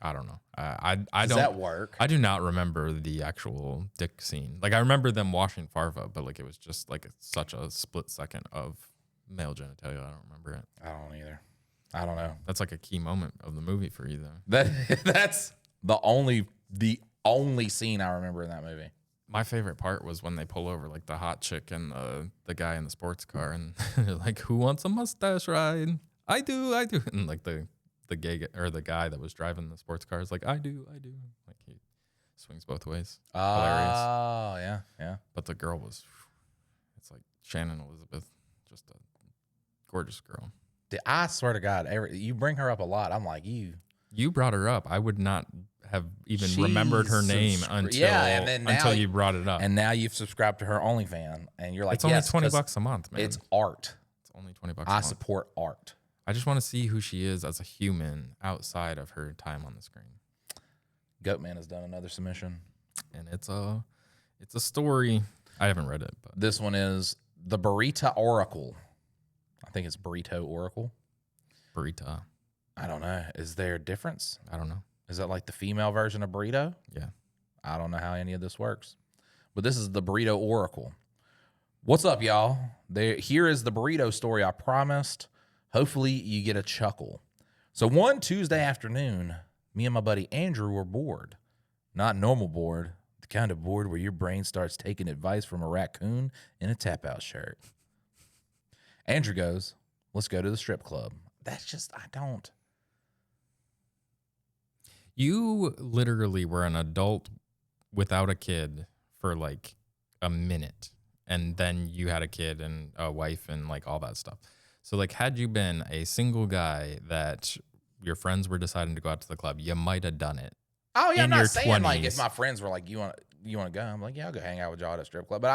I don't know. I Does don't. that work? I do not remember the actual dick scene. Like I remember them washing Farva, but like it was just like such a split second of male genitalia. I don't remember it. I don't either. I don't know. That's like a key moment of the movie for you, though. That's the only scene I remember in that movie. My favorite part was when they pull over like the hot chick and the guy in the sports car, and they're like, "Who wants a mustache ride? I do." And like the gay or the guy that was driving the sports car is like, I do. Like he swings both ways. Hilarious. Oh, yeah. But the girl was, it's like Shannon Elizabeth, just a gorgeous girl. I swear to God, you bring her up a lot. I'm like, You brought her up. I would not have even remembered her name until you brought it up. And now you've subscribed to her OnlyFans, and you're like, it's only $20 a month, man. It's art. It's only $20 a month. I support art. I just want to see who she is as a human outside of her time on the screen. Goatman has done another submission, and it's a story. I haven't read it, but this one is the Burrito Oracle. I think it's Burrito Oracle. Burrito. I don't know. Is there a difference? I don't know. Is that like the female version of burrito? Yeah. I don't know how any of this works, but this is the Burrito Oracle. What's up, y'all? Here is the burrito story I promised. Hopefully you get a chuckle. So one Tuesday afternoon, me and my buddy Andrew were bored. Not normal bored, the kind of bored where your brain starts taking advice from a raccoon in a tap-out shirt. Andrew goes, let's go to the strip club. That's just, I don't. You literally were an adult without a kid for like a minute. And then you had a kid and a wife and like all that stuff. So like, had you been a single guy that your friends were deciding to go out to the club, you might have done it. Oh yeah, I'm not saying 20s. like if my friends were like, you want to go? I'm like, yeah, I'll go hang out with y'all at a strip club. But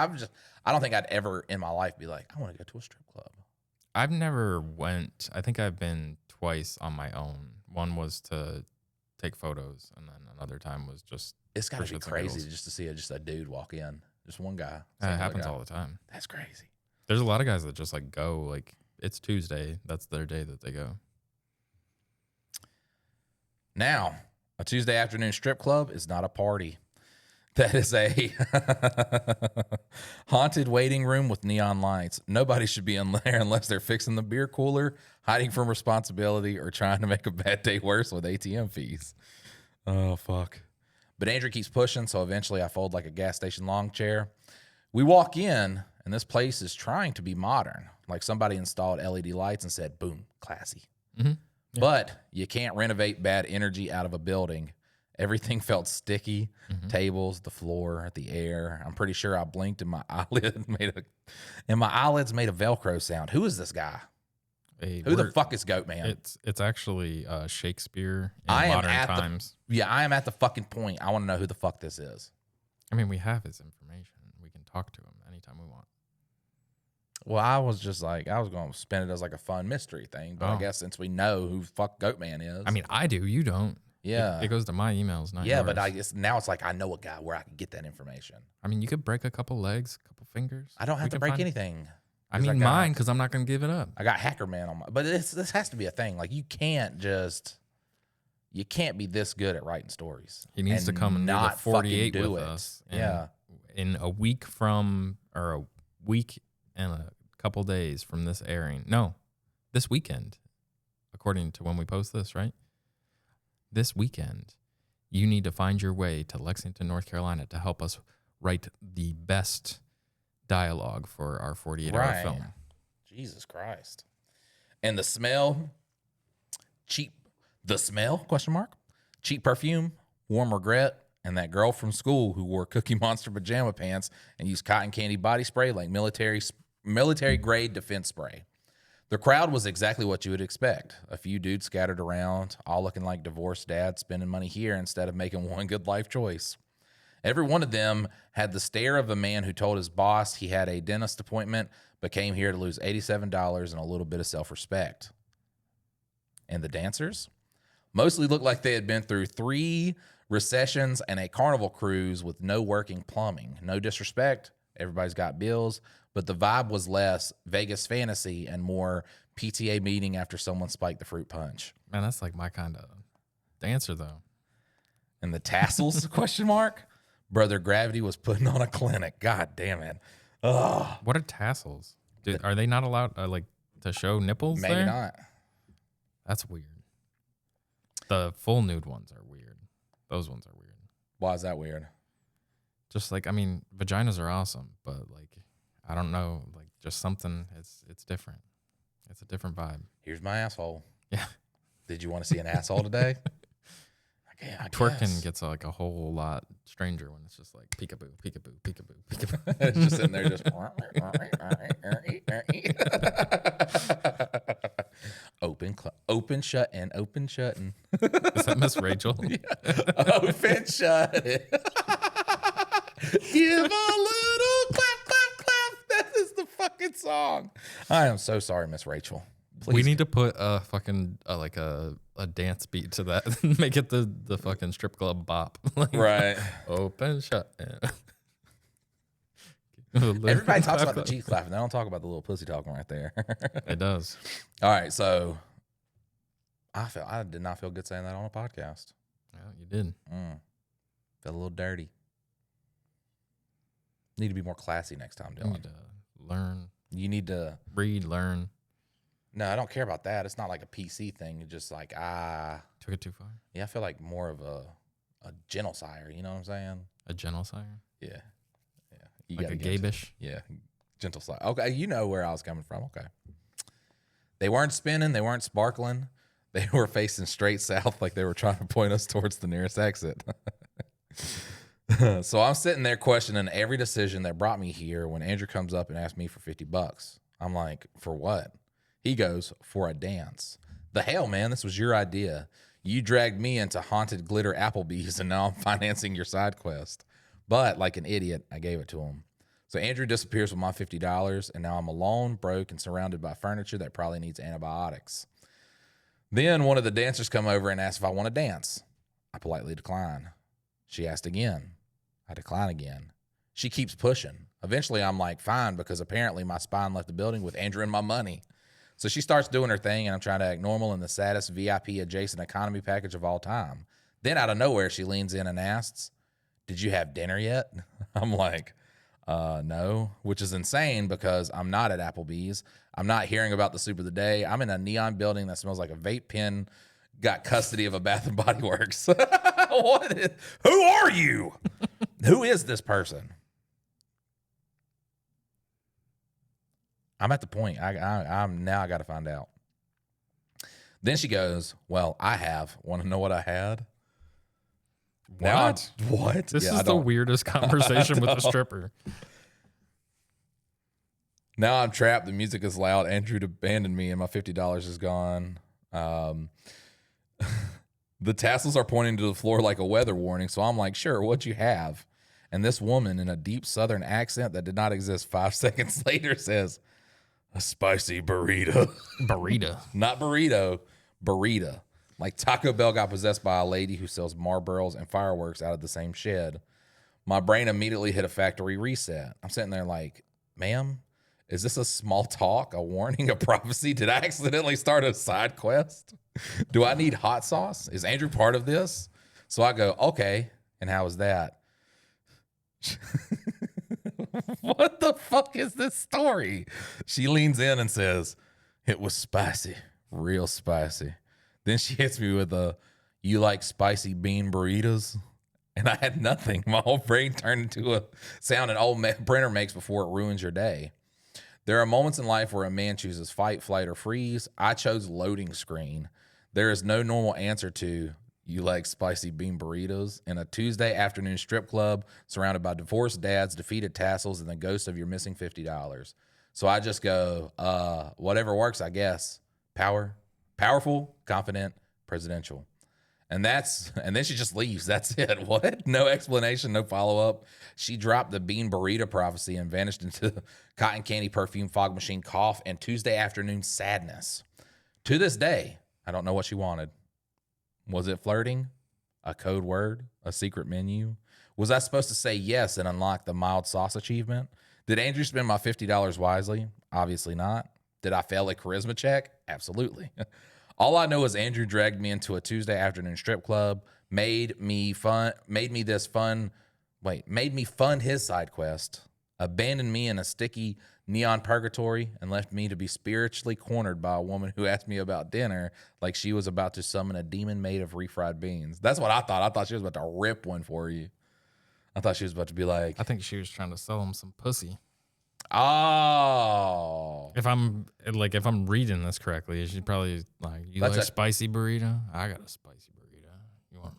I don't think I'd ever in my life be like, I want to go to a strip club. I've never went. I think I've been twice on my own. One was to take photos, and then another time was just. It's got to for be shits and crazy giggles. just to see just a dude walk in, just one guy. It happens all the time. That's crazy. There's a lot of guys that just like go like it's Tuesday. That's their day that they go. Now, a Tuesday afternoon strip club is not a party. That is a haunted waiting room with neon lights. Nobody should be in there unless they're fixing the beer cooler, hiding from responsibility, or trying to make a bad day worse with ATM fees. Oh, fuck. But Andrew keeps pushing, so eventually I fold like a gas station lawn chair. We walk in, and this place is trying to be modern. Like somebody installed LED lights and said, boom, classy. Mm-hmm. Yeah. But you can't renovate bad energy out of a building. Everything felt sticky. Mm-hmm. Tables, the floor, the air. I'm pretty sure I blinked and my eyelids made a Velcro sound. Who is this guy? Who the fuck is Goatman? It's actually Shakespeare in I am modern at times. I am at the fucking point. I want to know who the fuck this is. I mean, we have his information. We can talk to him anytime we want. Well, I was going to spin it as like a fun mystery thing, but I guess since we know who fuck Goatman is. I mean, I do. You don't. Yeah. It goes to my emails, not yeah, yours. but now it's like I know a guy where I can get that information. I mean, you could break a couple legs, a couple fingers. I don't have to break anything. I mean, mine, because I'm not going to give it up. I got Hacker Man on my, but this has to be a thing. Like you can't just you can't be this good at writing stories. He needs to come and do the not 48 fucking do with it. us. Yeah. In a week a week and a couple days from this airing. No, this weekend, according to when we post this, right? This weekend, you need to find your way to Lexington, North Carolina to help us write the best dialogue for our 48-hour film. Jesus Christ. And the smell, cheap, the smell, question mark, cheap perfume, warm regret, and that girl from school who wore Cookie Monster pajama pants and used cotton candy body spray like military grade defense spray. The crowd was exactly what you would expect. A few dudes scattered around, all looking like divorced dads spending money here instead of making one good life choice. Every one of them had the stare of a man who told his boss he had a dentist appointment but came here to lose $87 and a little bit of self-respect. And the dancers mostly looked like they had been through 3 recessions and a carnival cruise with no working plumbing. No disrespect, everybody's got bills, but the vibe was less Vegas fantasy and more PTA meeting after someone spiked the fruit punch. Man, that's like my kind of dancer, though. And the tassels, question mark? Brother Gravity was putting on a clinic. God damn it. Ugh. What are tassels? Are they not allowed to show nipples Maybe there? not. That's weird. The full nude ones are weird. Those ones are weird. Why is that weird? Just like, I mean, vaginas are awesome, but like, I don't know, like just something, it's different. It's a different vibe. Here's my asshole. Yeah. Did you want to see an asshole today? I Twerking guess. gets like a whole lot stranger when it's just like peekaboo, peekaboo, peekaboo, peekaboo. It's just sitting there just open, shut, and open, shut. And Is that Miss Rachel? open, shut. Give a little clap, clap, clap. That is the fucking song. I am so sorry, Miss Rachel. Please. We need to put a fucking like a dance beat to that and make it the fucking strip club bop. Like, right. Open, shut. Everybody talks about the G clapping. They don't talk about the little pussy talking right there. It does. All right, so I did not feel good saying that on a podcast. Yeah, you did. Felt a little dirty. Need to be more classy next time, You Dylan. need to learn, You need to. read, learn. No, I don't care about that. It's not like a PC thing. It's just like Took it too far. yeah, I feel like more of a genocide. You know what I'm saying? A genocide? Yeah. You Like gotta a get into- gabish? Yeah, gentle side. Okay, you know where I was coming from. Okay. They weren't spinning. They weren't sparkling. They were facing straight south like they were trying to point us towards the nearest exit. So I'm sitting there questioning every decision that brought me here when Andrew comes up and asks me for $50. I'm like, for what? He goes, for a dance. The hell, man, this was your idea. You dragged me into haunted glitter Applebee's and now I'm financing your side quest. But like an idiot, I gave it to him. So Andrew disappears with my $50 and now I'm alone, broke, and surrounded by furniture that probably needs antibiotics. Then one of the dancers come over and asks if I want to dance. I politely decline. She asked again. I decline again. She keeps pushing. Eventually, I'm like, fine, because apparently my spine left the building with Andrew and my money. So she starts doing her thing, and I'm trying to act normal in the saddest VIP adjacent economy package of all time. Then out of nowhere, she leans in and asks, did you have dinner yet? I'm like, no, which is insane because I'm not at Applebee's. I'm not hearing about the soup of the day. I'm in a neon building that smells like a vape pen, got custody of a Bath and Body Works. Who are you? Who is this person? I'm at the point. I'm now I got to find out. Then she goes, well, I have. Want to know what I had? What? This Yeah, is the weirdest conversation with a stripper. Now I'm trapped. The music is loud. Andrew abandoned me, and my $50 is gone. The tassels are pointing to the floor like a weather warning. So I'm like, sure, what'd you have? And this woman in a deep Southern accent that did not exist 5 seconds later says, a spicy burrito. Burrito. Not burrito, burrito. Like Taco Bell got possessed by a lady who sells Marlboros and fireworks out of the same shed. My brain immediately hit a factory reset. I'm sitting there like, ma'am, Is this a small talk, a warning, a prophecy? Did I accidentally start a side quest? Do I need hot sauce? Is Andrew part of this? So I go, okay. And how is that? What the fuck is this story? She leans in and says, it was spicy, real spicy. Then she hits me with a, you like spicy bean burritos? And I had nothing. My whole brain turned into a sound an old printer makes before it ruins your day. There are moments in life where a man chooses fight, flight, or freeze. I chose loading screen. There is no normal answer to, you like spicy bean burritos, in a Tuesday afternoon strip club surrounded by divorced dads, defeated tassels, and the ghost of your missing $50. So I just go, whatever works, I guess. Powerful, confident, presidential. And then she just leaves. That's it. What? No explanation, no follow-up. She dropped the bean burrito prophecy and vanished into cotton candy perfume, fog machine, cough, and Tuesday afternoon sadness. To this day, I don't know what she wanted. Was it flirting? A code word? A secret menu? Was I supposed to say yes and unlock the mild sauce achievement? Did Andrew spend my $50 wisely? Obviously not. Did I fail a charisma check? Absolutely. All I know is Andrew dragged me into a Tuesday afternoon strip club, made me fund his side quest, abandoned me in a sticky neon purgatory, and left me to be spiritually cornered by a woman who asked me about dinner like she was about to summon a demon made of refried beans. That's what I thought. I thought she was about to rip one for you. I thought she was about to be like, I think she was trying to sell him some pussy. oh. If I'm reading this correctly, she's probably like, you That's like spicy burrito? I got a spicy burrito. You want?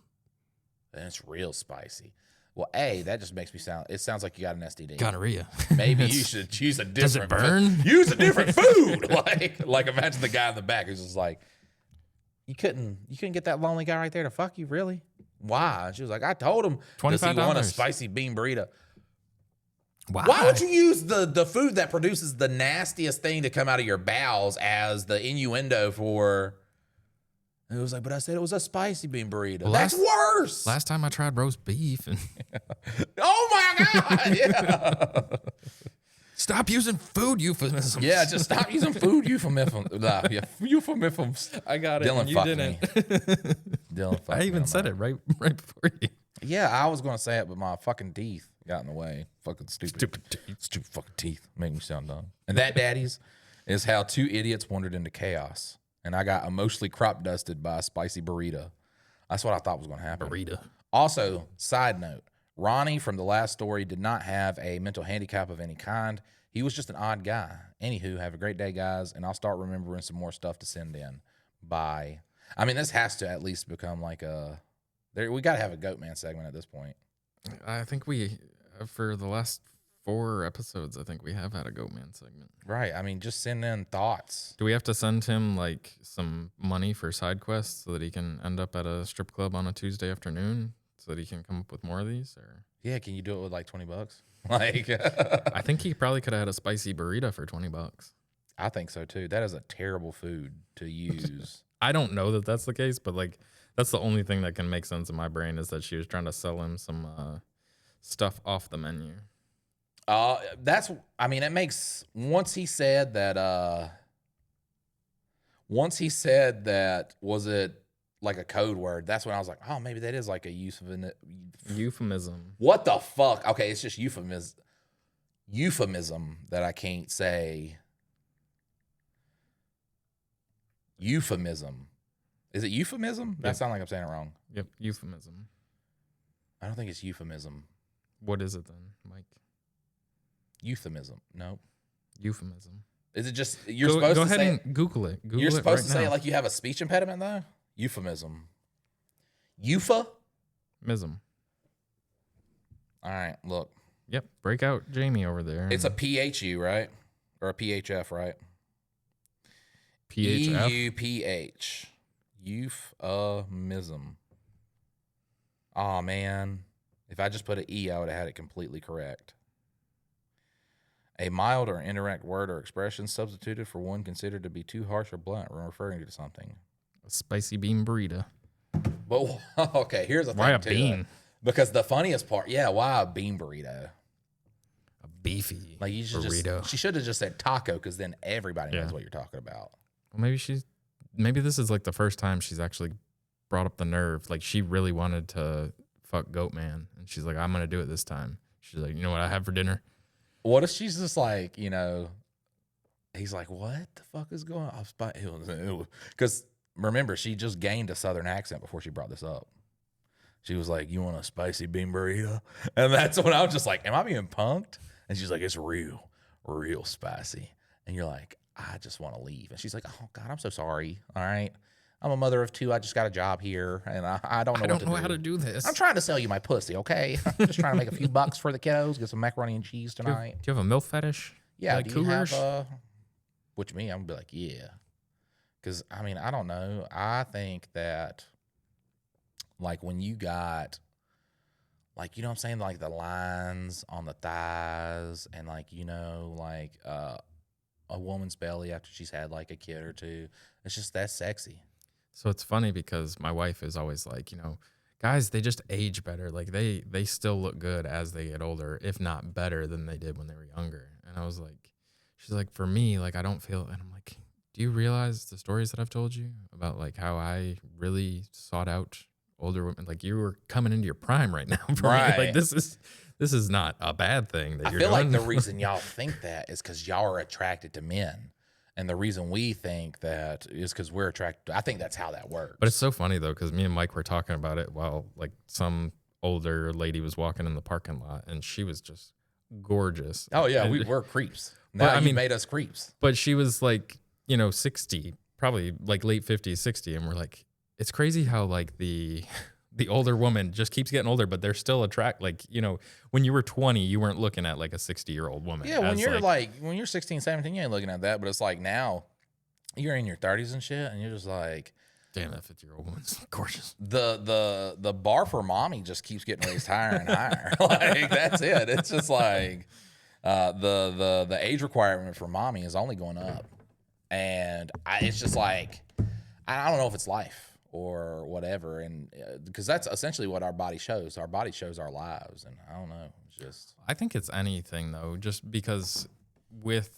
And it's real spicy. Well, that just makes me sounds like you got an STD. Gonorrhea. Maybe you should choose a different. Does it burn? Use a different food. like imagine the guy in the back who's just like, you couldn't get that lonely guy right there to fuck you, really? Why? And she was like, I told him, does he want a spicy bean burrito? Why would you use the food that produces the nastiest thing to come out of your bowels as the innuendo for? And it was like, but I said it was a spicy bean burrito. Well, that's worse. Last time I tried roast beef. And oh my God. Yeah. Stop using food euphemisms. Yeah, just stop using food euphemisms. Euphemisms. I got it. Dylan you fucked didn't. me. Dylan fucked me. I even said it right before you. Yeah, I was going to say it, but my fucking teeth got in the way. Fucking stupid fucking teeth. Make me sound dumb. And that, daddies, is how two idiots wandered into chaos. And I got emotionally crop dusted by a spicy burrito. That's what I thought was going to happen. Burrito. Also, side note, Ronnie from the last story did not have a mental handicap of any kind. He was just an odd guy. Anywho, have a great day, guys. And I'll start remembering some more stuff to send in. Bye. I mean, this has to at least become like we got to have a Goat Man segment at this point. I think for the last 4 episodes, I think we have had a Goat Man segment. Right. I mean, just send in thoughts. Do we have to send him like some money for side quests so that he can end up at a strip club on a Tuesday afternoon so that he can come up with more of these? Or yeah, can you do it with like $20? Like, I think he probably could have had a spicy burrito for $20. I think so too. That is a terrible food to use. I don't know that that's the case, but like that's the only thing that can make sense in my brain is that she was trying to sell him some stuff off the menu. It makes, once he said that, was it like a code word? That's when I was like, oh, maybe that is like a Euphemism. What the fuck? Okay, it's just euphemism that I can't say. Euphemism. Is it euphemism? That sounds like I'm saying it wrong. Yep, euphemism. I don't think it's euphemism. What is it then, Mike? Euphemism. No. Euphemism. Is it just supposed to say? Go ahead and Google it. You're supposed to say it like you have a speech impediment though? Euphemism. Mism. All right, look. Yep. Break out Jamie over there. It's a PHU, right? Or a PHF, right? PHF. EUPH. Euphemism. Oh man. If I just put an E, I would have had it completely correct. A mild or indirect word or expression substituted for one considered to be too harsh or blunt when referring to something. A spicy bean burrito. But okay, here's a thing. Why a bean? Because the funniest part, why a bean burrito? A beefy. Like you should burrito. she should have just said taco because then everybody knows Yeah. what you're talking about. Well, maybe this is like the first time she's actually brought up the nerve. Like she really wanted to fuck Goat Man, and she's like, I'm gonna do it this time. She's like, you know what I have for dinner? What if she's just like, he's like, what the fuck is going on? Because remember, she just gained a Southern accent before she brought this up. She was like, you want a spicy bean burrito? And that's when I was just like, am I being punked? And she's like, it's real spicy. And you're like, I just want to leave. And she's like, oh, God, I'm so sorry. All right. I'm a mother of 2. I just got a job here, and I don't know how to do this. I'm trying to sell you my pussy, okay? I'm just trying to make a few bucks for the kiddos, get some macaroni and cheese tonight. Do you have a MILF fetish? Yeah, like do you have cougars? which me, I'm gonna be like, yeah. Because, I don't know. I think that, like, when you got, like, you know what I'm saying? Like, the lines on the thighs and, like, a woman's belly after she's had, like, a kid or two. It's just that sexy. So it's funny because my wife is always like, guys, they just age better. Like they still look good as they get older, if not better than they did when they were younger. And I was like, she's like, for me, like, I don't feel, and I'm like, do you realize the stories that I've told you about like how I really sought out older women? Like you were coming into your prime right now. For Right. me. Like this is not a bad thing that you're feel doing. like the reason y'all think that is because y'all are attracted to men. And the reason we think that is because we're attracted. I think that's how that works. But it's so funny though, because me and Mike were talking about it while like some older lady was walking in the parking lot, and she was just gorgeous. oh yeah, And- we're creeps. Now you made us creeps. But she was like, 60, probably like late 50s, 60, and we're like, it's crazy how like the older woman just keeps getting older, but they're still like, when you were 20, you weren't looking at like a 60-year-old woman. Yeah, when you're when you're 16, 17, you ain't looking at that. But it's like now you're in your 30s and shit, and you're just like, damn, that 50-year-old woman's gorgeous. The bar for mommy just keeps getting raised higher and higher. Like that's it. It's just like the age requirement for mommy is only going up, and it's just like I don't know if it's life or whatever, and because that's essentially what our body shows. Our body shows our lives, and I don't know. It's just I think it's anything though, just because with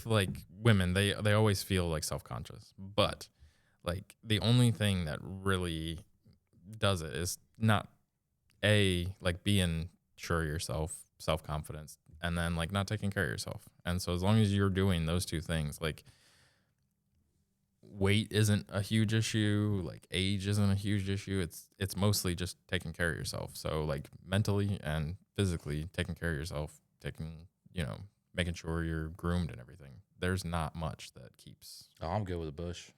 like women, they always feel like self-conscious, but like the only thing that really does it is not like being sure of yourself, self-confidence, and then like not taking care of yourself. And so as long as you're doing those two things, like weight isn't a huge issue, like age isn't a huge issue. It's mostly just taking care of yourself. So like mentally and physically taking care of yourself, making sure you're groomed and everything. There's not much that keeps. oh, I'm good with a bush.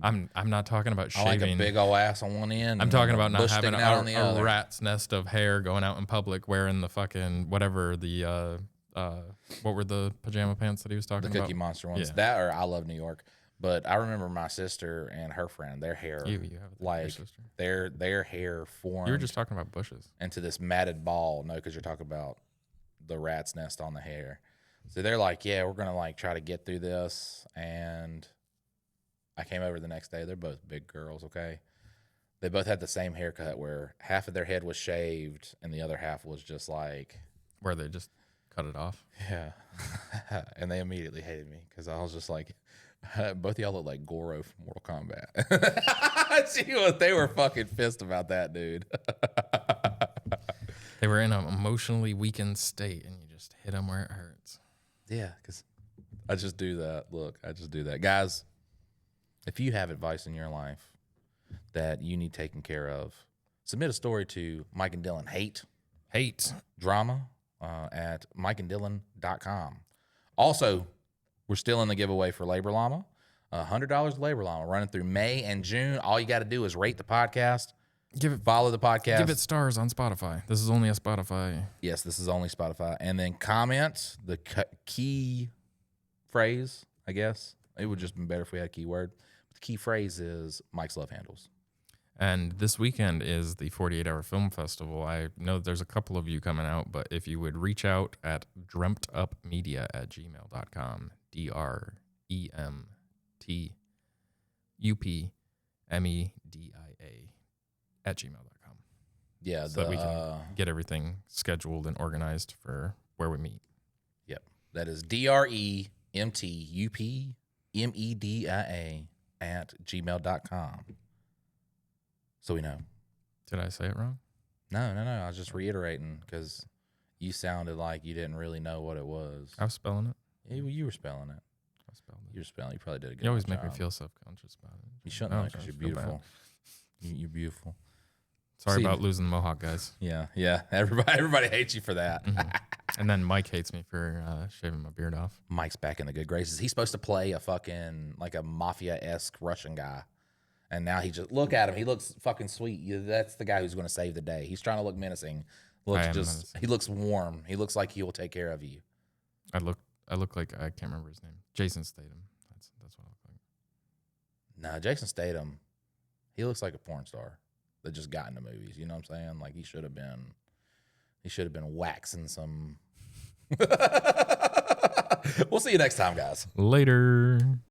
I'm not talking about I like shaving. a big old ass on one end. I'm talking about not bush having sticking out on the a other. rat's nest of hair going out in public wearing the fucking whatever the what were the pajama pants that he was talking The about? Cookie Monster ones. Yeah. That or I Love New York. But I remember my sister and her friend, their hair, You have a thing with your like sister. their hair formed You were just talking about bushes. into this matted ball. No, because you're talking about the rat's nest on the hair. So they're like, yeah, we're gonna like try to get through this. And I came over the next day. They're both big girls, okay? They both had the same haircut where half of their head was shaved and the other half was just like, Where they just cut it off. yeah. And they immediately hated me because I was just like, both of y'all look like Goro from Mortal Kombat. They were fucking pissed about that, dude. They were in an emotionally weakened state, and you just hit them where it hurts. Yeah, because I just do that. Look, I just do that. Guys, if you have advice in your life that you need taken care of, submit a story to Mike and Dylan Hate Drama at mikeanddylan.com. Also, we're still in the giveaway for Labor Llama. $100 Labor Llama running through May and June. All you got to do is rate the podcast. Follow the podcast. Give it stars on Spotify. This is only a Spotify. Yes, this is only Spotify. And then comment the key phrase, I guess. It would just be better if we had a keyword. But the key phrase is Mike's Love Handles. And this weekend is the 48-hour film festival. I know there's a couple of you coming out, but if you would reach out at dreamtupmedia@gmail.com, DREMTUPMEDIA @gmail.com. Yeah, so that we can get everything scheduled and organized for where we meet. Yep, that is DREMTUPMEDIA@gmail.com. So we know. Did I say it wrong? No. I was just reiterating because you sounded like you didn't really know what it was. I was spelling it. You were spelling it. I spelled it. You were spelling. You probably did a good. You always job. make me feel self-conscious about it. You shouldn't, Oh, because you're I feel bad. beautiful. You're beautiful. Sorry See, about losing the mohawk, guys. Yeah. Everybody hates you for that. And then Mike hates me for shaving my beard off. Mike's back in the good graces. He's supposed to play a fucking like a mafia-esque Russian guy. And now he just look at him. He looks fucking sweet. That's the guy who's going to save the day. He's trying to look menacing. Menacing. He looks warm. He looks like he will take care of you. I look like I can't remember his name. Jason Statham. That's what I look like. Nah, Jason Statham, he looks like a porn star that just got into movies. You know what I'm saying? Like he should have been waxing some. We'll see you next time, guys. Later.